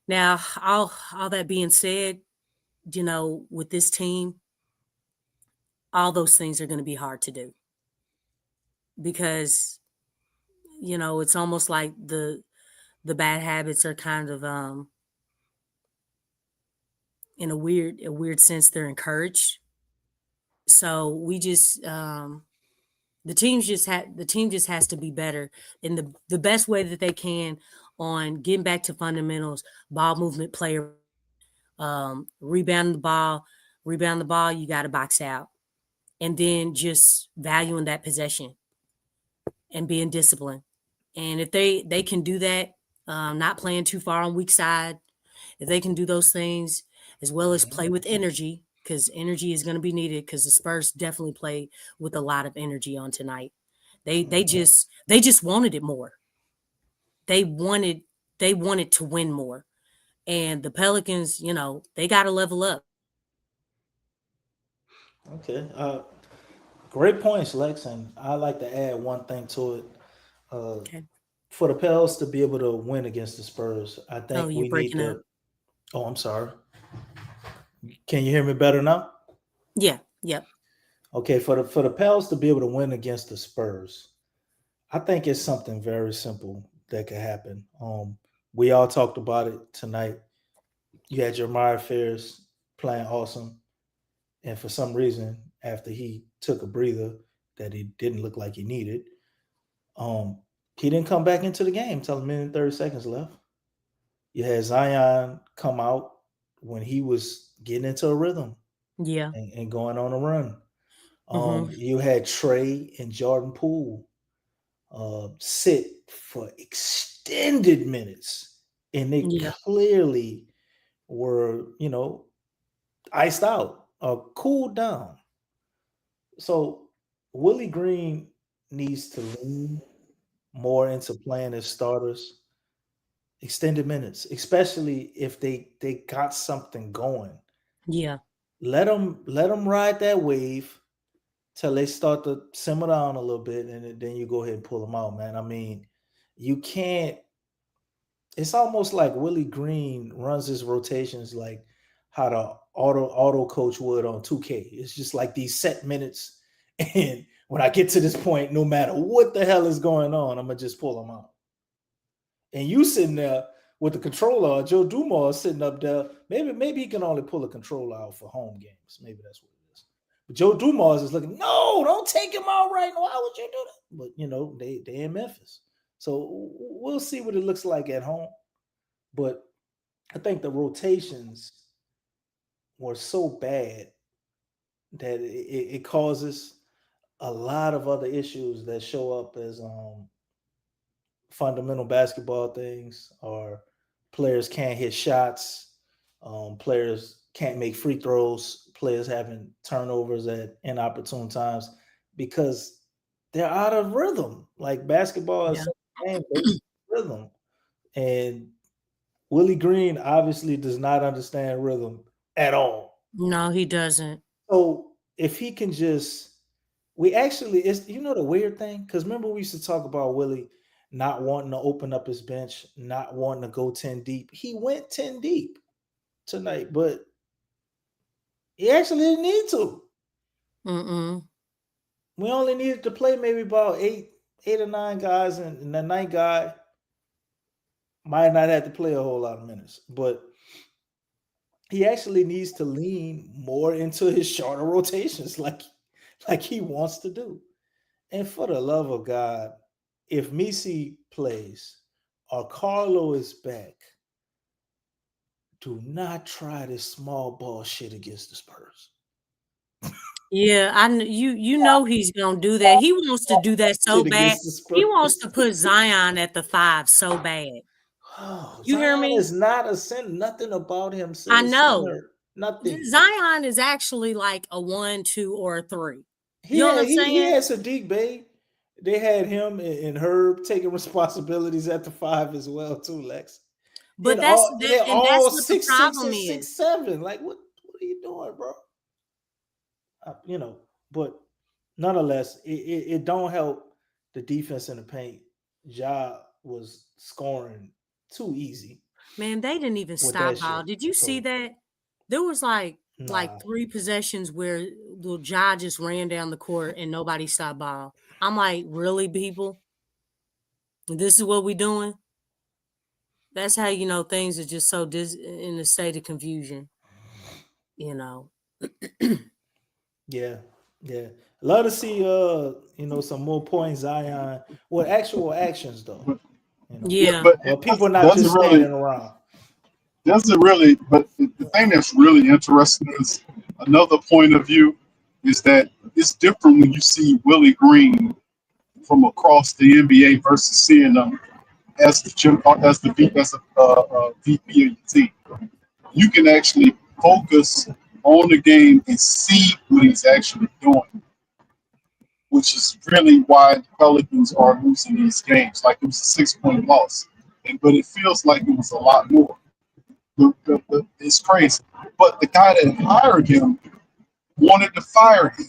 Now, all that being said, with this team, all those things are going to be hard to do because, it's almost like the bad habits are kind of, in a weird sense, they're encouraged. So we just, the team just has to be better in the best way that they can on getting back to fundamentals, ball movement, player, rebound the ball, you got to box out. And then just valuing that possession and being disciplined. And if they can do that, not playing too far on weak side, if they can do those things, as well as play with energy, because energy is going to be needed, because the Spurs definitely played with a lot of energy on tonight. They just wanted it more. They wanted to win more. And the Pelicans, they got to level up. Okay. Great points, Lex. And I'd like to add one thing to it. Okay. For the Pels to be able to win against the Spurs, I think we need to. Up. Oh, I'm sorry. Can you hear me better now? Yeah. Yep. Okay. For the Pels to be able to win against the Spurs, I think it's something very simple that could happen. We all talked about it tonight. You had Jeremiah Ferris playing awesome. And for some reason, after he took a breather that he didn't look like he needed, he didn't come back into the game until a minute and 30 seconds left. You had Zion come out when he was getting into a rhythm Yeah. and going on a run. Mhm. You had Trey and Jordan Poole sit for extended minutes, and they Yeah. clearly were, iced out or cooled down. So Willie Green needs to lean more into playing as starters, extended minutes, especially if they got something going. Yeah. Let them ride that wave till they start to simmer down a little bit, and then you go ahead and pull them out, man. I mean, you can't. It's almost like Willie Green runs his rotations like how the auto coach would on 2K. It's just like these set minutes, and when I get to this point, no matter what the hell is going on, I'm gonna just pull them out. And you sitting there with the controller, Joe Dumars sitting up there. Maybe he can only pull a controller out for home games. Maybe that's what it is. But Joe Dumars is looking, no, don't take him out right now. Why would you do that? But they in Memphis. So we'll see what it looks like at home. But I think the rotations were so bad that it causes a lot of other issues that show up as fundamental basketball things, or players can't hit shots, players can't make free throws, players having turnovers at inopportune times because they're out of rhythm. Like basketball is a game based on rhythm. And Willie Green obviously does not understand rhythm at all. No, he doesn't. So if he can just, it's the weird thing, because remember we used to talk about Willie not wanting to open up his bench, not wanting to go 10 deep. He went 10 deep tonight, but he actually didn't need to. Mm-mm. We only needed to play maybe about eight or nine guys, and the ninth guy might not have to play a whole lot of minutes, but he actually needs to lean more into his shorter rotations like he wants to do. And for the love of God, if Misi plays or Carlo is back, do not try this small ball shit against the Spurs. Yeah, you know he's gonna do that. He wants to do that so Shit bad. against the Spurs. He wants to put Zion at the 5 so bad. Oh, You hear Zion me? is not a center. Nothing about him says I know. center. Nothing. Zion is actually like a 1, 2, or a 3. He You know what I'm he saying? had Sadiq Bey. They had him and Herb taking responsibilities at the 5 as well too, Lex. But And that's they're and that's all what 6'6" the problem and is. 6'7". Like what are you doing, bro? But nonetheless, it don't help the defense in the paint. Ja was scoring too easy. Man, they didn't even With stop that ball. shit. Did you see So- that? There was like Nah. 3 possessions where the Ja just ran down the court and nobody stopped ball. I'm like, really, people? This is what we doing? That's how you know things are just so in a state of confusion. Yeah. Love to see some more points, Zion. Well, actual actions though. Yeah. But people not just standing around. But the thing that's really interesting is another point of view is that it's different when you see Willie Green from across the NBA versus seeing them as the VP of your team. You can actually focus on the game and see what he's actually doing, which is really why the Pelicans are losing these games. Like it was a 6-point loss, but it feels like it was a lot more. It's crazy. But the guy that hired him wanted to fire him.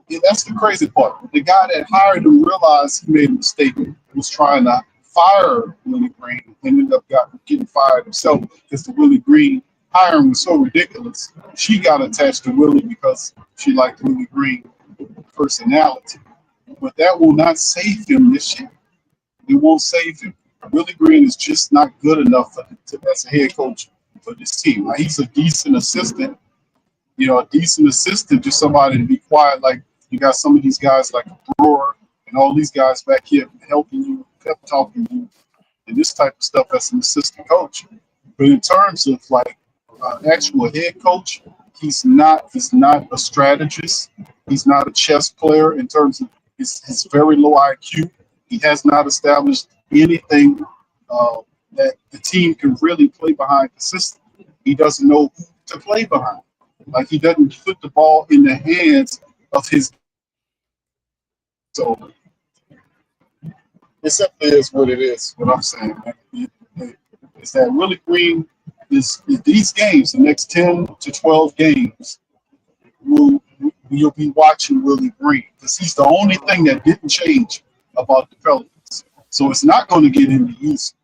Yeah, that's the crazy part. The guy that hired him realized he made a mistake, was trying to fire Willie Green, and ended up getting fired himself because the Willie Green hiring was so ridiculous. She got attached to Willie because she liked Willie Green personality. But that will not save him this year. It won't save him. Willie Green is just not good enough as a head coach for this team. Now, he's a decent assistant. A decent assistant, just somebody to be quiet. Like you got some of these guys like Brewer and all these guys back here helping you, pep talking you, and this type of stuff as an assistant coach. But in terms of like actual head coach. He's not a strategist. He's not a chess player in terms of his very low IQ. He has not established anything that the team can really play behind consistently. He doesn't know who to play behind. Like, he doesn't put the ball in the hands of his. So it simply is what it is. What I'm saying, man. Is that Willie Green is these games, the next 10 to 12 games, you'll be watching Willie Green, because he's the only thing that didn't change about the Pelicans. So it's not going to get any easier.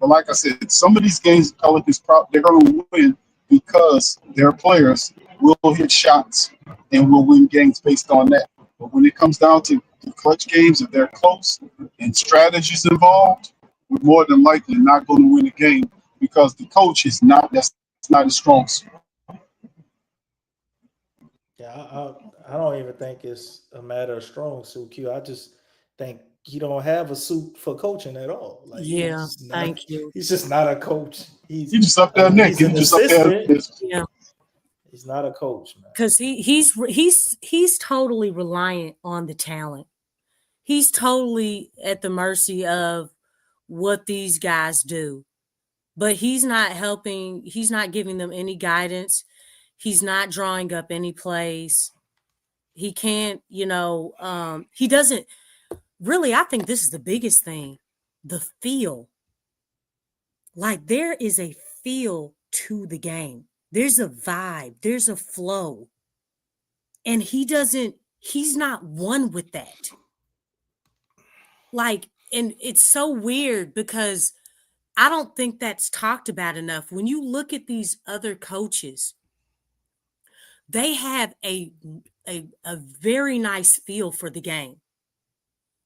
But like I said, some of these games, the Pelicans, they're going to win because their players will hit shots and will win games based on that. But when it comes down to the clutch games, if they're close and strategies involved, we're more than likely not going to win a game because the coach is not. That's not his strong suit. Yeah, I don't even think it's a matter of strong suit, Q. I just think he don't have a suit for coaching at all. Like, Yeah, thank you. He's just not a coach. He's just up there, Nick. He's an assistant. Yeah, he's not a coach, man. because he's totally reliant on the talent. He's totally at the mercy of what these guys do, but he's not helping. He's not giving them any guidance. He's not drawing up any plays. He can't, he doesn't really. I think this is the biggest thing, the feel. Like, there is a feel to the game. There's a vibe. There's a flow. And he's not one with that. Like, and it's so weird because I don't think that's talked about enough. When you look at these other coaches, they have a very nice feel for the game.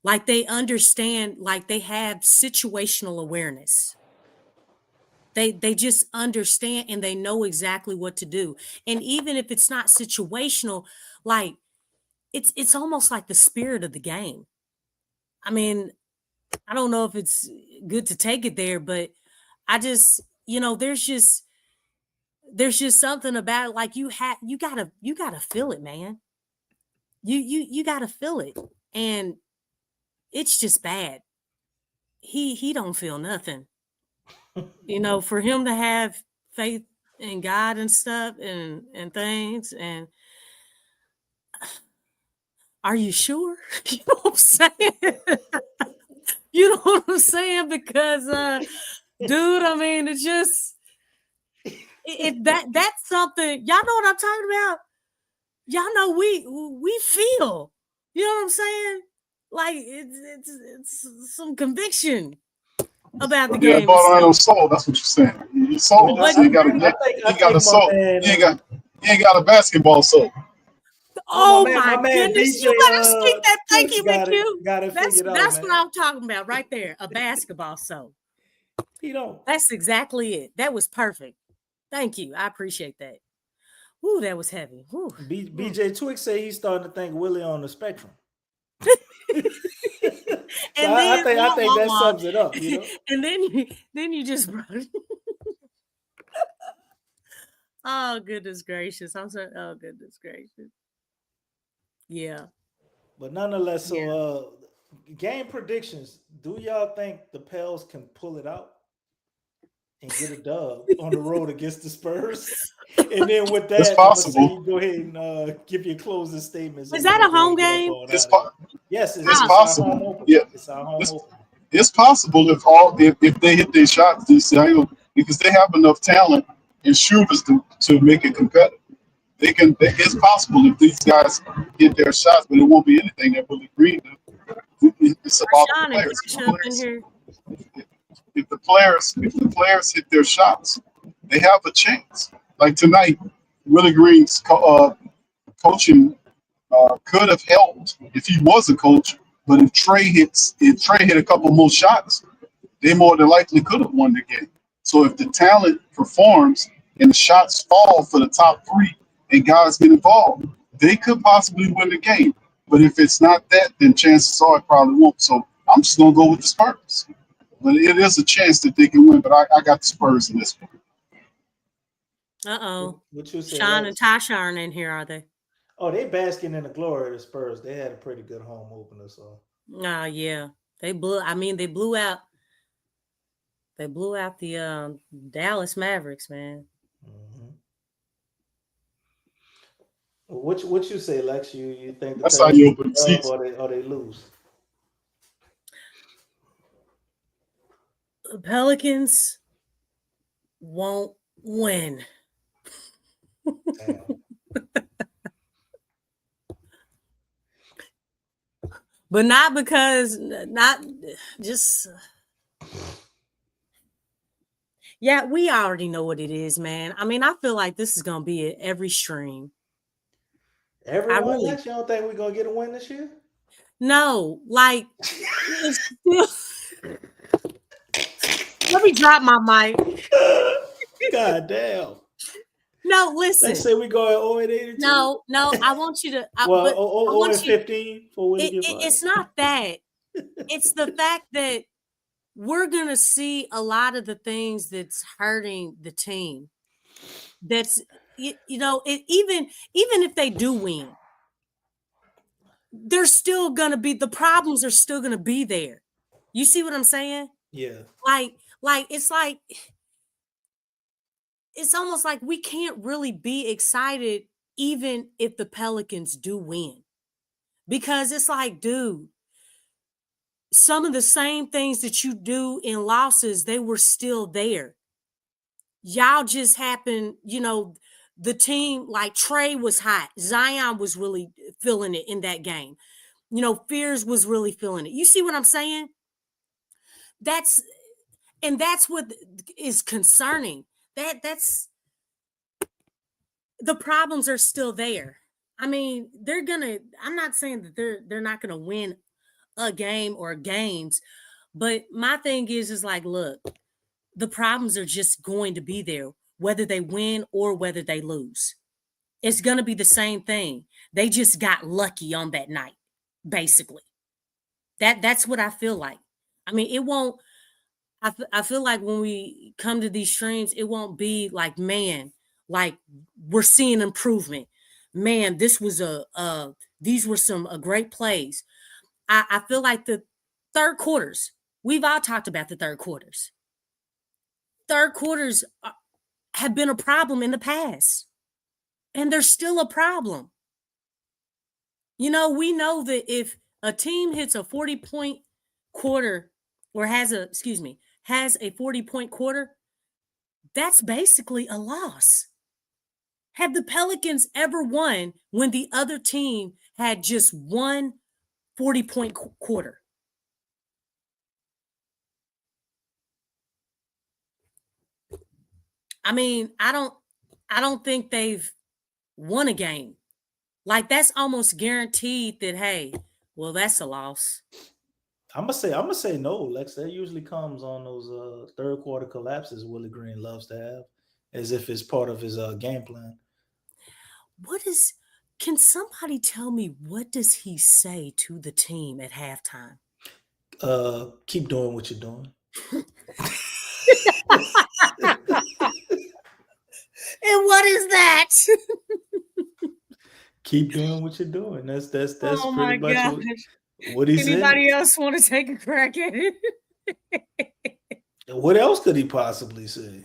Like, they understand, like, they have situational awareness. They just understand and they know exactly what to do. And even if it's not situational, like, it's almost like the spirit of the game. I mean, I don't know if it's good to take it there, but I just, there's just something about it. Like, you gotta feel it, man. You gotta feel it. And it's just bad. He don't feel nothing. For him to have faith in God and stuff and things. And are you sure? You know what I'm saying? You know what I'm saying? Because, dude, I mean, it's just that's something. Y'all know what I'm talking about? Y'all know we feel. You know what I'm saying? Like, it's some conviction about the game. Yeah, ball on soul. That's what you're saying. You soul. You got a soul. You ain't got a basketball soul. Oh my goodness! You better speak that. Thank you, McHugh. That's what I'm talking about right there. A basketball soul. That's exactly it. That was perfect. Thank you. I appreciate that. Ooh, that was heavy. Ooh. BJ Twix say he's starting to think Willie on the spectrum. And I think that sums it up. And then you just brought it. Oh, goodness gracious! I'm sorry. Oh, goodness gracious. Yeah. But nonetheless, so game predictions. Do y'all think the Pels can pull it out and get a dub on the road against the Spurs? And then with that, it's possible. Go ahead and give your closing statements. Is that a home game? Yes, it's possible. Yeah, it's our home open. It's possible if they hit their shots, because they have enough talent and shooters to make it competitive. It's possible if these guys hit their shots, but it won't be anything that Willie Green do. It's about the players. If the players hit their shots, they have a chance. Like tonight, Willie Green's coaching could have helped if he was a coach. But if Trey hit a couple more shots, they more than likely could have won the game. So if the talent performs and the shots fall for the top three and guys get involved, they could possibly win the game. But if it's not that, then chances are it probably won't. So I'm just gonna go with the Spurs. But it is a chance that they can win. But I got the Spurs in this one. Uh-oh. What you say, Sean and Lex? Tasha aren't in here, are they? Oh, they basking in the glory of the Spurs. They had a pretty good home opener, so. Yeah. They blew out the Dallas Mavericks, man. Mm-hmm. What you say, Lex? You think the That's how you open the Pelicans season. or they lose? The Pelicans won't win. Damn. But not because yeah, we already know what it is, man. I mean, I feel like this is gonna be at every stream. Everyone, Lex, you don't think we're gonna get a win this year? No, like it's still. Let me drop my mic. God damn. No, listen. Let's say we go at 0-82. No, I want you to. Well, 0-15 for when it's not that. It's the fact that we're gonna see a lot of the things that's hurting the team. That's even if they do win, they're still gonna be the problems are still gonna be there. You see what I'm saying? Yeah. It's almost like we can't really be excited even if the Pelicans do win. Because it's like, dude, some of the same things that you do in losses, they were still there. Y'all just happened, the team, like Trey was hot. Zion was really feeling it in that game. Fears was really feeling it. You see what I'm saying? That's what is concerning. That's the problems are still there. I mean, I'm not saying that they're not gonna win a game or games, but my thing is like, look, the problems are just going to be there, whether they win or whether they lose. It's gonna be the same thing. They just got lucky on that night, basically. That's what I feel like. I mean, it won't. I feel like when we come to these streams, it won't be like, man, like we're seeing improvement. Man, these were some great plays. I feel like the third quarters, we've all talked about the third quarters. Third quarters have been a problem in the past, and they're still a problem. We know that if a team hits a 40-point quarter or has a 40-point quarter, that's basically a loss. Have the Pelicans ever won when the other team had just one 40-point quarter? I mean, I don't think they've won a game. Like, that's almost guaranteed that, hey, well, that's a loss. I'm gonna say no, Lex. That usually comes on those third quarter collapses Willie Green loves to have, as if it's part of his game plan. Can somebody tell me what does he say to the team at halftime? Keep doing what you're doing. And what is that? Keep doing what you're doing. That's Oh pretty much what he said. Anybody else want to take a crack at it? What else could he possibly say?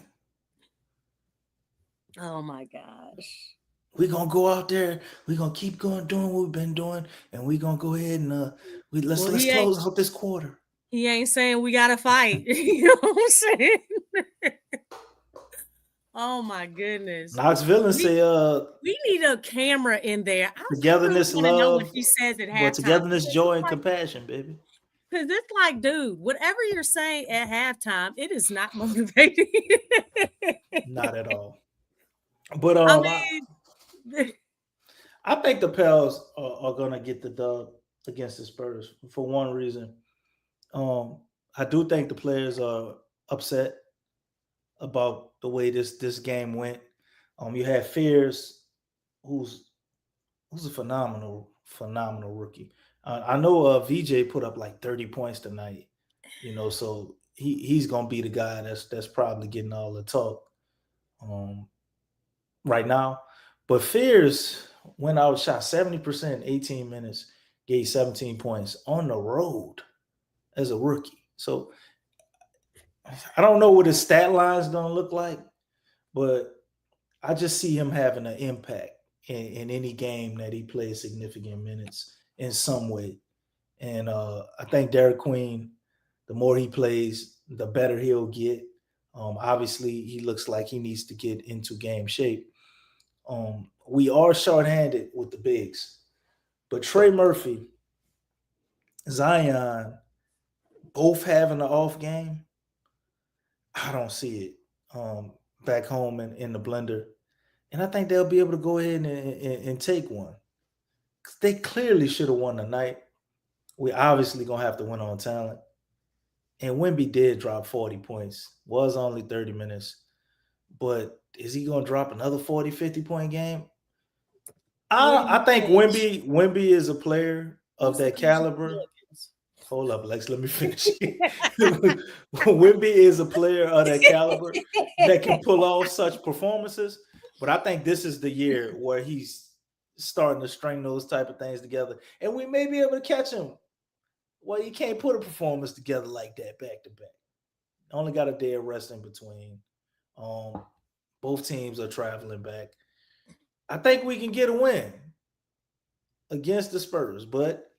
Oh my gosh. We're gonna go out there, we're gonna keep going doing what we've been doing, and we're gonna go ahead and let's close out this quarter. He ain't saying we gotta fight. You know what I'm saying? Oh my goodness. Knox Villain say we need a camera in there. Togetherness, really love. Know what he says at halftime. Togetherness, joy, and compassion, baby. Because it's like, dude, whatever you're saying at halftime, it is not motivating. Not at all. But I think the Pels are gonna get the dub against the Spurs for one reason. I do think the players are upset about the way this game went. You had Fears, who's a phenomenal rookie. I know VJ put up like 30 points tonight, so he's gonna be the guy that's probably getting all the talk. right now. But Fears went out, shot 70% in 18 minutes, gave 17 points on the road as a rookie. So I don't know what his stat line is going to look like, but I just see him having an impact in any game that he plays significant minutes in some way. And I think Derek Queen, the more he plays, the better he'll get. Obviously, he looks like he needs to get into game shape. We are shorthanded with the bigs, but Trey Murphy, Zion, both having an off game, I don't see it back home in the blender. And I think they'll be able to go ahead and take one. They clearly should have won tonight. We obviously going to have to win on talent. And Wemby did drop 40 points. Was only 30 minutes. But is he going to drop another 40, 50-point game? I think Wemby is a player of that caliber. Hold up, Lex. Let me finish. Wemby is a player of that caliber that can pull off such performances. But I think this is the year where he's starting to string those type of things together. And we may be able to catch him. Well, you can't put a performance together like that back to back. Only got a day of rest in between. Both teams are traveling back. I think we can get a win against the Spurs, but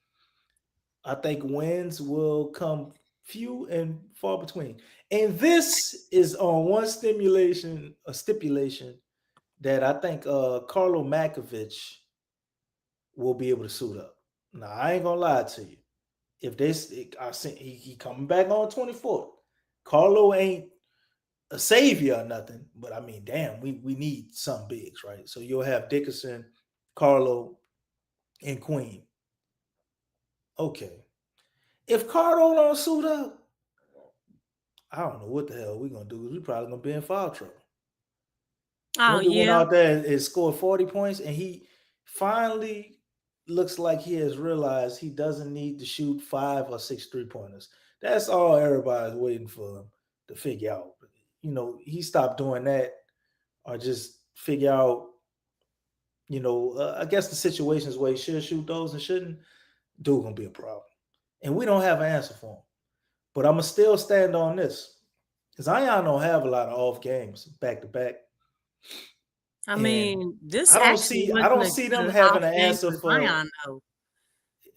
I think wins will come few and far between. And this is on one stipulation that I think Carlo Makovich will be able to suit up. Now, I ain't gonna lie to you. If he coming back on 24th. Carlo ain't a savior or nothing, but I mean, damn, we need some bigs, right? So you'll have Dickerson, Carlo, and Queen. Okay. If Carlo don't suit up, I don't know what the hell we're gonna do. We're probably gonna be in foul trouble. Oh, Wemby yeah. went out there and scored 40 points, and he finally looks like he has realized he doesn't need to shoot 5 or 6 3-pointers. That's all everybody's waiting for him to figure out. You know, he stopped doing that or just figure out, I guess the situations where he should shoot those and shouldn't, dude gonna be a problem. And we don't have an answer for him. But I'm going to still stand on this. Zion don't have a lot of off games back to back. I mean, this I don't see them having an answer for Zion, though.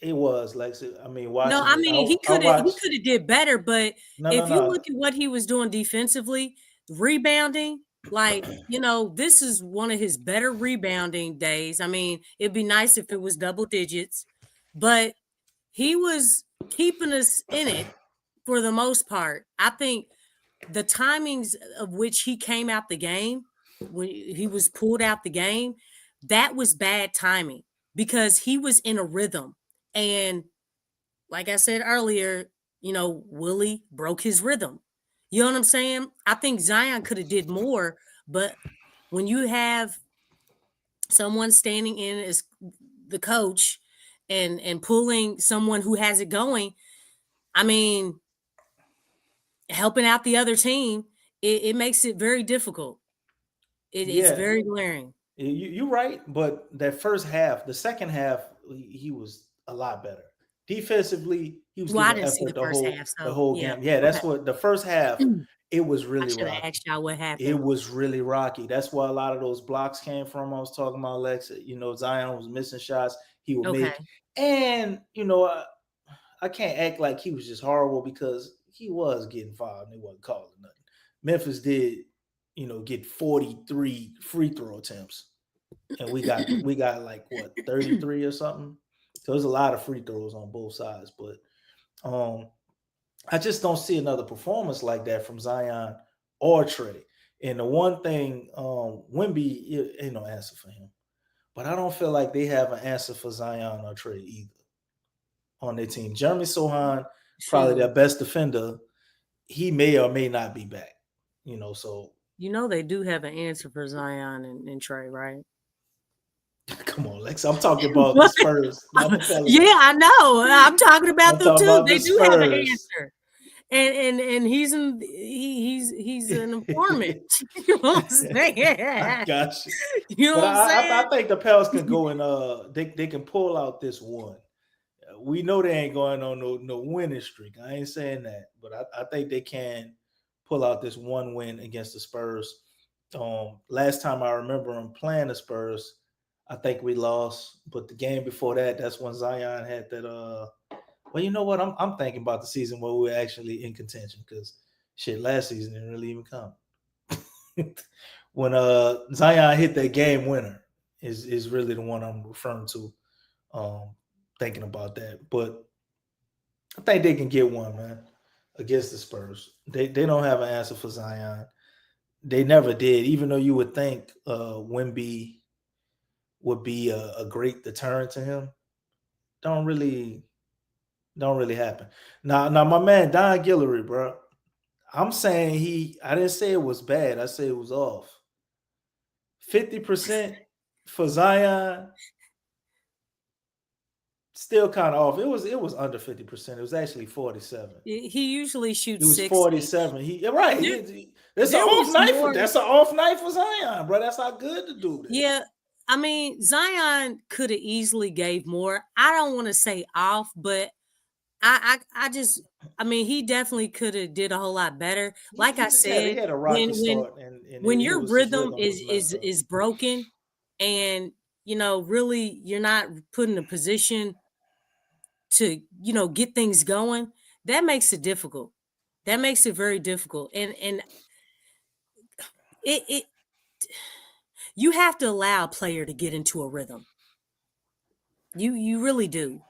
It was Lexxah. I mean, watching. No, I mean he could have did better, but if you look at what he was doing defensively, rebounding, this is one of his better rebounding days. I mean, it'd be nice if it was double digits, but he was keeping us in it for the most part. I think the timings of which he came out the game, when he was pulled out the game, that was bad timing because he was in a rhythm. And like I said earlier, Willie broke his rhythm. You know what I'm saying? I think Zion could have did more, but when you have someone standing in as the coach and pulling someone who has it going, I mean, helping out the other team, it makes it very difficult. It's very glaring. You're right, but that first half, the second half, he was a lot better. Defensively, he was I didn't see the first half. So, the whole game. Yeah, that's what the first half, it was really rocky. I should have asked y'all what happened. It was really rocky. That's where a lot of those blocks came from. I was talking about Lexxah. Zion was missing shots he would make. And, I can't act like he was just horrible because he was getting fouled and they wasn't calling nothing. Memphis did, get 43 free throw attempts. And we got 33 or something. So there's a lot of free throws on both sides. But I just don't see another performance like that from Zion or Trey. And the one thing, Wemby, ain't no answer for him. But I don't feel like they have an answer for Zion or Trey either on their team. Jeremy Sohan, probably their best defender. He may or may not be back, so. They do have an answer for Zion and Trey, right? Come on, Lex. I'm talking about the Spurs. Yeah, I know. I'm talking about them too. They do have an answer. and he's an informant. You know what I'm saying? I got you. You know But what I'm saying? I think the Pels can go and they can pull out this one. We know they ain't going on no winning streak. I ain't saying that, but I think they can pull out this one win against the Spurs. Last time I remember them playing the Spurs, I think we lost. But the game before that, that's when Zion had that. Well, you know what? I'm thinking about the season where we were actually in contention because shit, last season didn't really even come. When Zion hit that game winner is really the one I'm referring to. Thinking about that, but I think they can get one, man, against the Spurs. They don't have an answer for Zion. They never did, even though you would think Wemby would be a great deterrent to him. Don't really happen. Now my man Don Guillory, bro. I'm saying I didn't say it was bad. I said it was off. 50% for Zion. Still kind of off. It was under 50%. It was actually 47. He usually It shoots was 60. 47. Right. That's an there off was night. more- That's an off night for Zion, bro. That's how good the dude is. Yeah, I mean, Zion could have easily gave more. I don't want to say off, but I mean, he definitely could have did a whole lot better. Like I said, he had a rocky start, and when it your was- his rhythm was messed up. is broken, and really you're not put in a position to get things going, that makes it difficult. That makes it very difficult, and it you have to allow a player to get into a rhythm. You really do,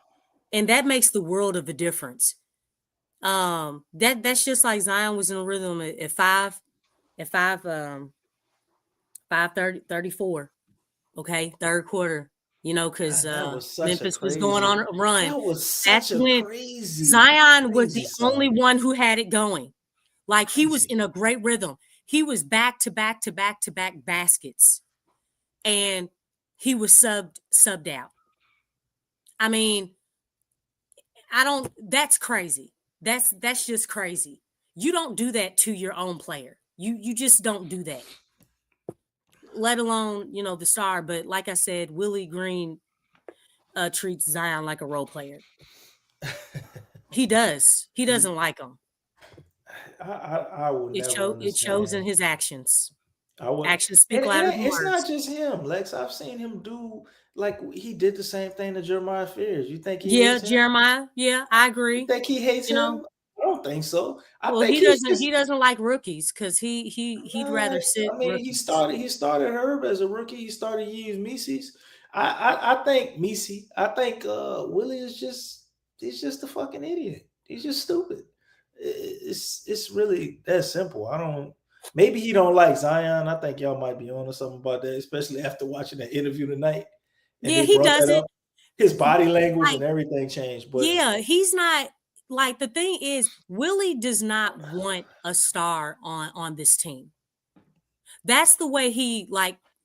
and that makes the world of a difference. That's just like Zion was in a rhythm at 5:34. Okay, third quarter. Because That was such a Memphis was going on a crazy- run. That was That's such a when crazy Zion was the crazy only song. one who had it going. Like he was Crazy. in a great rhythm. He was back to back to back to back baskets, and he was subbed out. I mean, that's crazy. That's just crazy. You don't do that to your own player. You just don't do that. Let alone, the star. But like I said, Willie Green treats Zion like a role player. He does. He doesn't like him. I would never It shows in understand. his actions. I would. Actions speak And louder than it's words. not just him, Lex. I've seen him do like he did the same thing to Jeremiah Fears. You think he Yeah, hates him? Jeremiah. Yeah, I agree. You think he hates him? I don't think so. I Well, think he doesn't like rookies because he'd rather sit I mean, rookies. he started Herb as a rookie. He started Yves Mises. I think Misi. I think Willie is just a fucking idiot. He's just stupid. It's really that simple. Maybe he don't like Zion. I think y'all might be on to something about that, especially after watching that interview tonight. And Yeah, they he brought that doesn't. up. His body language Like, and everything changed. But yeah, he's not like the thing is Willie does not want a star on this team. That's the way he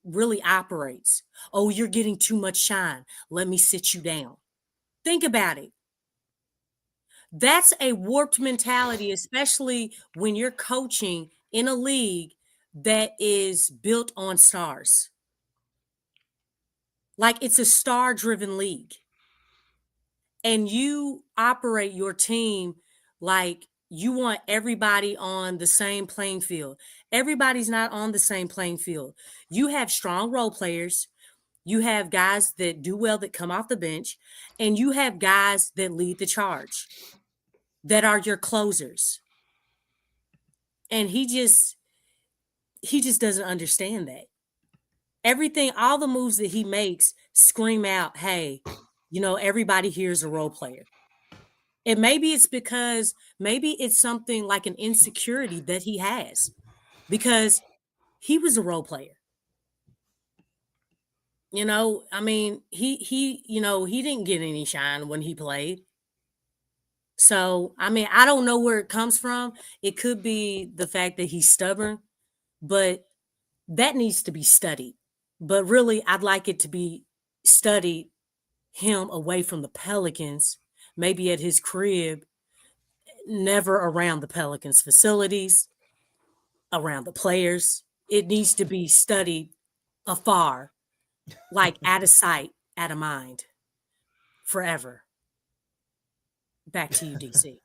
really operates. Oh, you're getting too much shine. Let me sit you down. Think about it. That's a warped mentality, especially when you're coaching in a league that is built on stars. Like it's a star-driven league. And you operate your team like you want everybody on the same playing field. Everybody's not on the same playing field. You have strong role players. You have guys that do well that come off the bench, and you have guys that lead the charge, that are your closers. And he just doesn't understand that. Everything, all the moves that he makes scream out, hey, everybody here is a role player. And maybe it's something like an insecurity that he has because he was a role player. I mean, he didn't get any shine when he played. So, I mean, I don't know where it comes from. It could be the fact that he's stubborn, but that needs to be studied. But really, I'd like it to be studied him away from the Pelicans, maybe at his crib, never around the Pelicans facilities, around the players. It needs to be studied afar, like out of sight, out of mind, forever. Back to you, DC.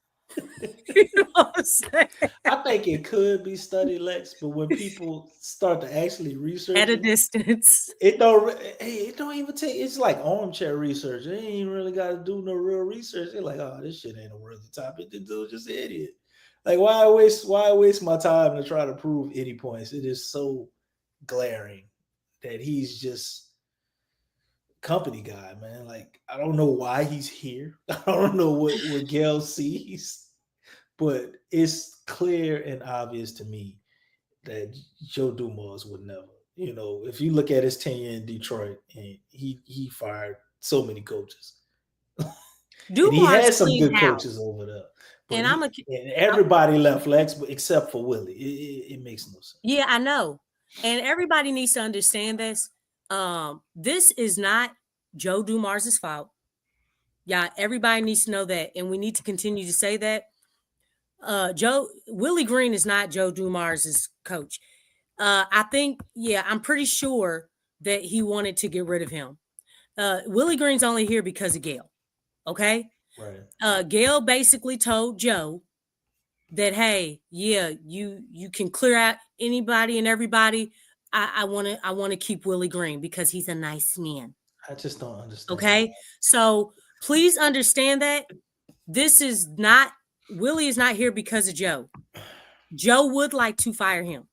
You know what I'm saying? I think it could be studied, Lex, but when people start to actually research At a it, distance. it don't even take. It's like armchair research. They ain't really got to do no real research. They're like, oh, this shit ain't a worthy topic. The dude's just an idiot. Like, why waste my time to try to prove any points? It is so glaring that he's just company guy, man. Like, I don't know why he's here. I don't know what Gail sees, but it's clear and obvious to me that Joe Dumars would never. You know, if you look at his tenure in Detroit, and he fired so many coaches. And he had some good coaches over there. But and everybody left, Lex, except for Willie. It makes no sense. Yeah, I know. And everybody needs to understand this. This is not Joe Dumars' fault. Yeah, everybody needs to know that. And we need to continue to say that. Willie Green is not Joe Dumars' coach. I think, I'm pretty sure that he wanted to get rid of him. Willie Green's only here because of Gail. Okay? Right. Gail basically told Joe that, hey, you can clear out anybody and everybody. I want to keep Willie Green because he's a nice man. I just don't understand. Okay? So please understand that Willie is not here because of Joe. Joe would like to fire him.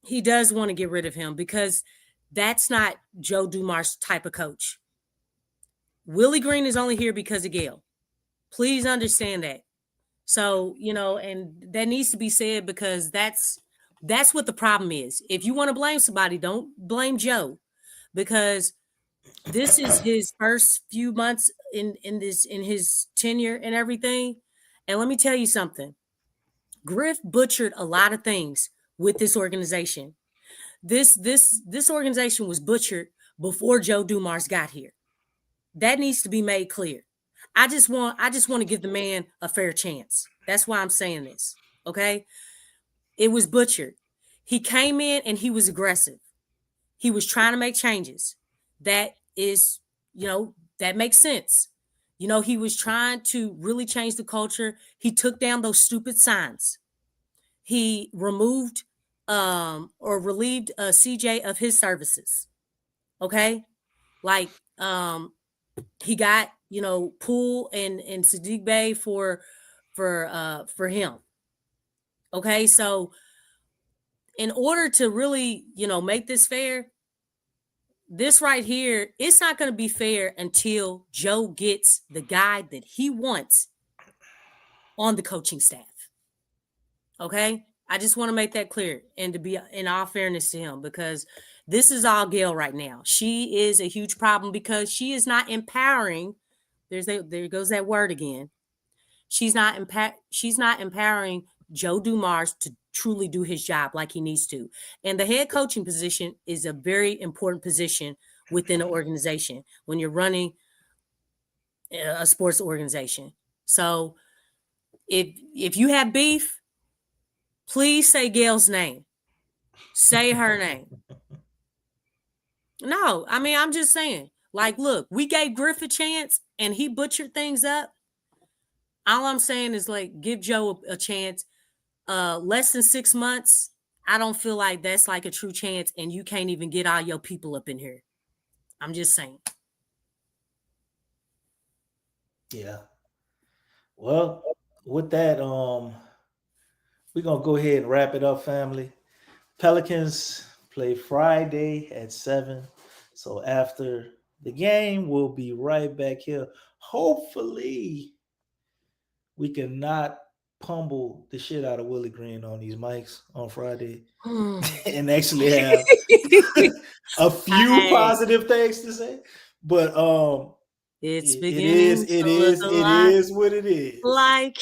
He does want to get rid of him because that's not Joe Dumars' type of coach. Willie Green is only here because of Gail. Please understand that. So, and that needs to be said because that's what the problem is. If you want to blame somebody, don't blame Joe, because this is his first few months in his tenure and everything. And let me tell you something. Griff butchered a lot of things with this organization. This organization was butchered before Joe Dumars got here. That needs to be made clear. I just want to give the man a fair chance. That's why I'm saying this. Okay? It was butchered. He came in and he was aggressive. He was trying to make changes. That is, that makes sense. He was trying to really change the culture. He took down those stupid signs. He removed or relieved CJ of his services. Okay? Like, he got, Poole and Sadiq Bey for him. Okay, so in order to really, make this fair, this right here, it's not going to be fair until Joe gets the guy that he wants on the coaching staff. Okay, I just want to make that clear, and to be in all fairness to him, because this is all Gail right now. She is a huge problem because she is not empowering. There goes that word again. She's not empowering Joe Dumars to truly do his job like he needs to. And the head coaching position is a very important position within an organization when you're running a sports organization. So if you have beef, please say Gail's name. Say her name. No, I mean, I'm just saying, like, look, we gave Griff a chance and he butchered things up. All I'm saying is, like, give Joe a chance. Less than 6 months, I don't feel like that's like a true chance, and you can't even get all your people up in here. I'm just saying. Yeah. Well, with that, we're gonna go ahead and wrap it up, family. Pelicans play Friday at 7. So after the game, we'll be right back here. Hopefully, we can not pummel the shit out of Willie Green on these mics on Friday and actually have a few positive things to say. But it is what it is. Like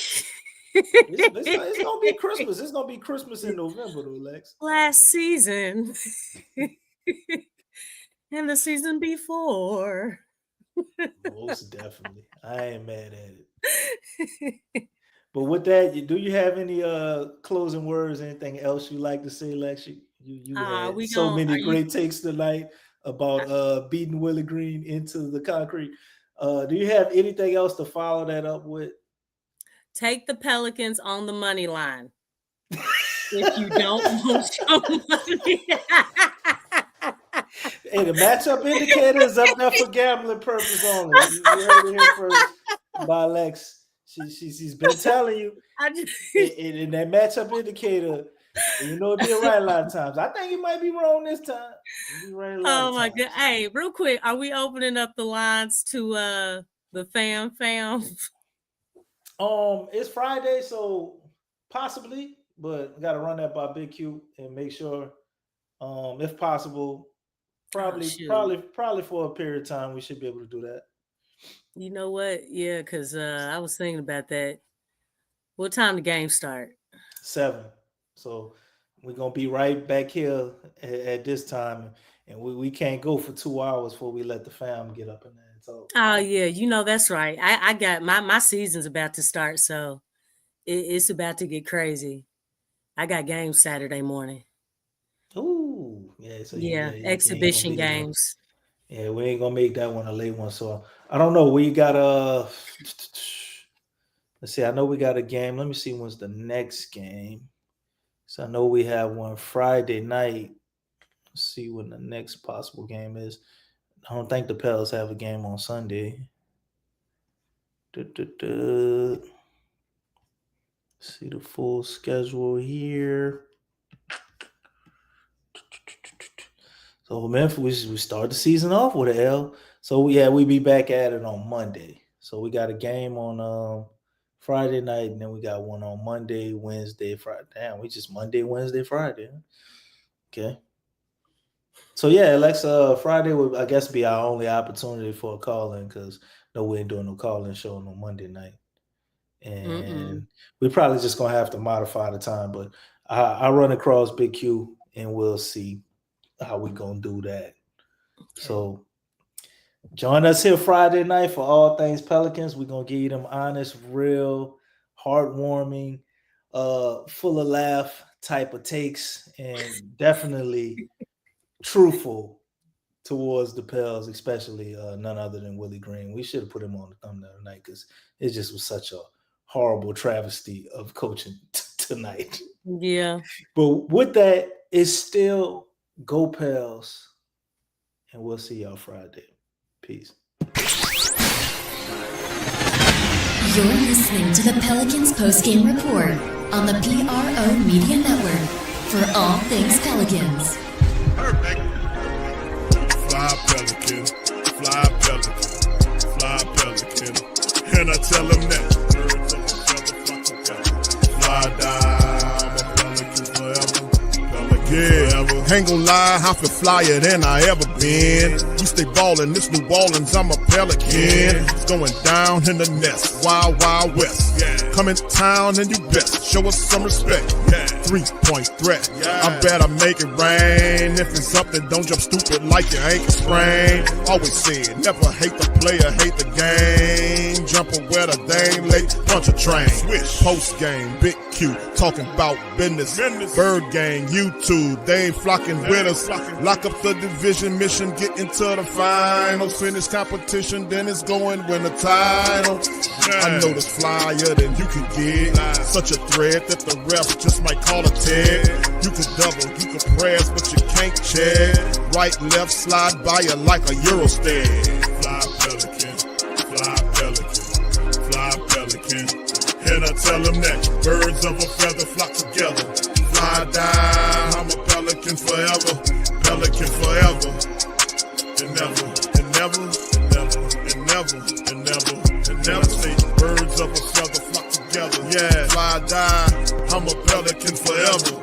it's gonna be Christmas. It's gonna be Christmas in November, though, Lex. Last season and the season before. Most definitely. I ain't mad at it. But with that, do you have any closing words? Anything else you like to say, Lexxah? You had many great takes tonight about beating Willie Green into the concrete. Do you have anything else to follow that up with? Take the Pelicans on the money line. If you don't want your money. Hey, the matchup indicator is up there for gambling purpose only. You heard it here first by Lex. She's been telling you. In that matchup indicator, you know, it be right a lot of times. I think you might be wrong this time. Right oh my god! Hey, real quick, are we opening up the lines to the fam? It's Friday, so possibly, but got to run that by Big Q and make sure, if possible, probably for a period of time, we should be able to do that. You know what? Yeah, because I was thinking about that. What time the game start? 7. So we're gonna be right back here at this time, and we can't go for 2 hours before we let the fam get up in there. So oh yeah, you know that's right. I got my season's about to start, so it's about to get crazy. I got games Saturday morning. Ooh, yeah. So exhibition games. Yeah, we ain't gonna make that one a late one. So I don't know. We got let's see. I know we got a game. Let me see when's the next game. So I know we have one Friday night. Let's see when the next possible game is. I don't think the Pels have a game on Sunday. See the full schedule here. So Memphis, we start the season off with an L. So we be back at it on Monday. So we got a game on Friday night, and then we got one on Monday, Wednesday, Friday. Damn, we just Monday, Wednesday, Friday. Okay. So yeah, Lexxah, Friday would, I guess, be our only opportunity for a call-in because no, we ain't doing no call-in show on Monday night. And we're probably just going to have to modify the time, but I run across Big Q and we'll see how we going to do that. Okay. So join us here Friday night for all things Pelicans. We're going to give you them honest, real, heartwarming, full of laugh type of takes, and definitely truthful towards the Pels, especially none other than Willie Green. We should have put him on the thumbnail tonight because it just was such a horrible travesty of coaching tonight. Yeah. But with that, it's still go Pels, and we'll see y'all Friday. Peace. You're listening to the Pelicans Postgame Report on the PRO Media Network for all things Pelicans. Perfect. Fly Pelican, fly Pelican, fly Pelican. And I tell them that. Fly down, I'm a Pelican forever. Yeah, ain't gon' lie, I feel flyer than I ever been. We stay ballin', this New Orleans, I'm a Pelican. It's going down in the nest, wild, wild west. Come in town and you best, show us some respect. 3-point threat, I better make it rain. If it's up, then don't jump stupid like your ankle sprain. Always saying, never hate the player, hate the game. Jumpin' where the dame late, bunch of train. Post game, Big Q, talking about business. Bird gang, YouTube, they ain't flocking with us. Lock up the division mission, get into the finals. Finish competition, then it's going win the title. I know this flyer than you can get. Such a threat that the ref just might call a tag. You could double, you could press, but you can't check. Right, left, slide by you like a Eurostep. Fly Pelican, fly Pelican, fly Pelican. And I tell them that birds of a feather flock together. Fly down, I'm a Pelican forever, Pelican forever. And never, and never, and never, and never, and never, and never say birds of a feather flock together. Yeah, fly down, I'm a Pelican forever.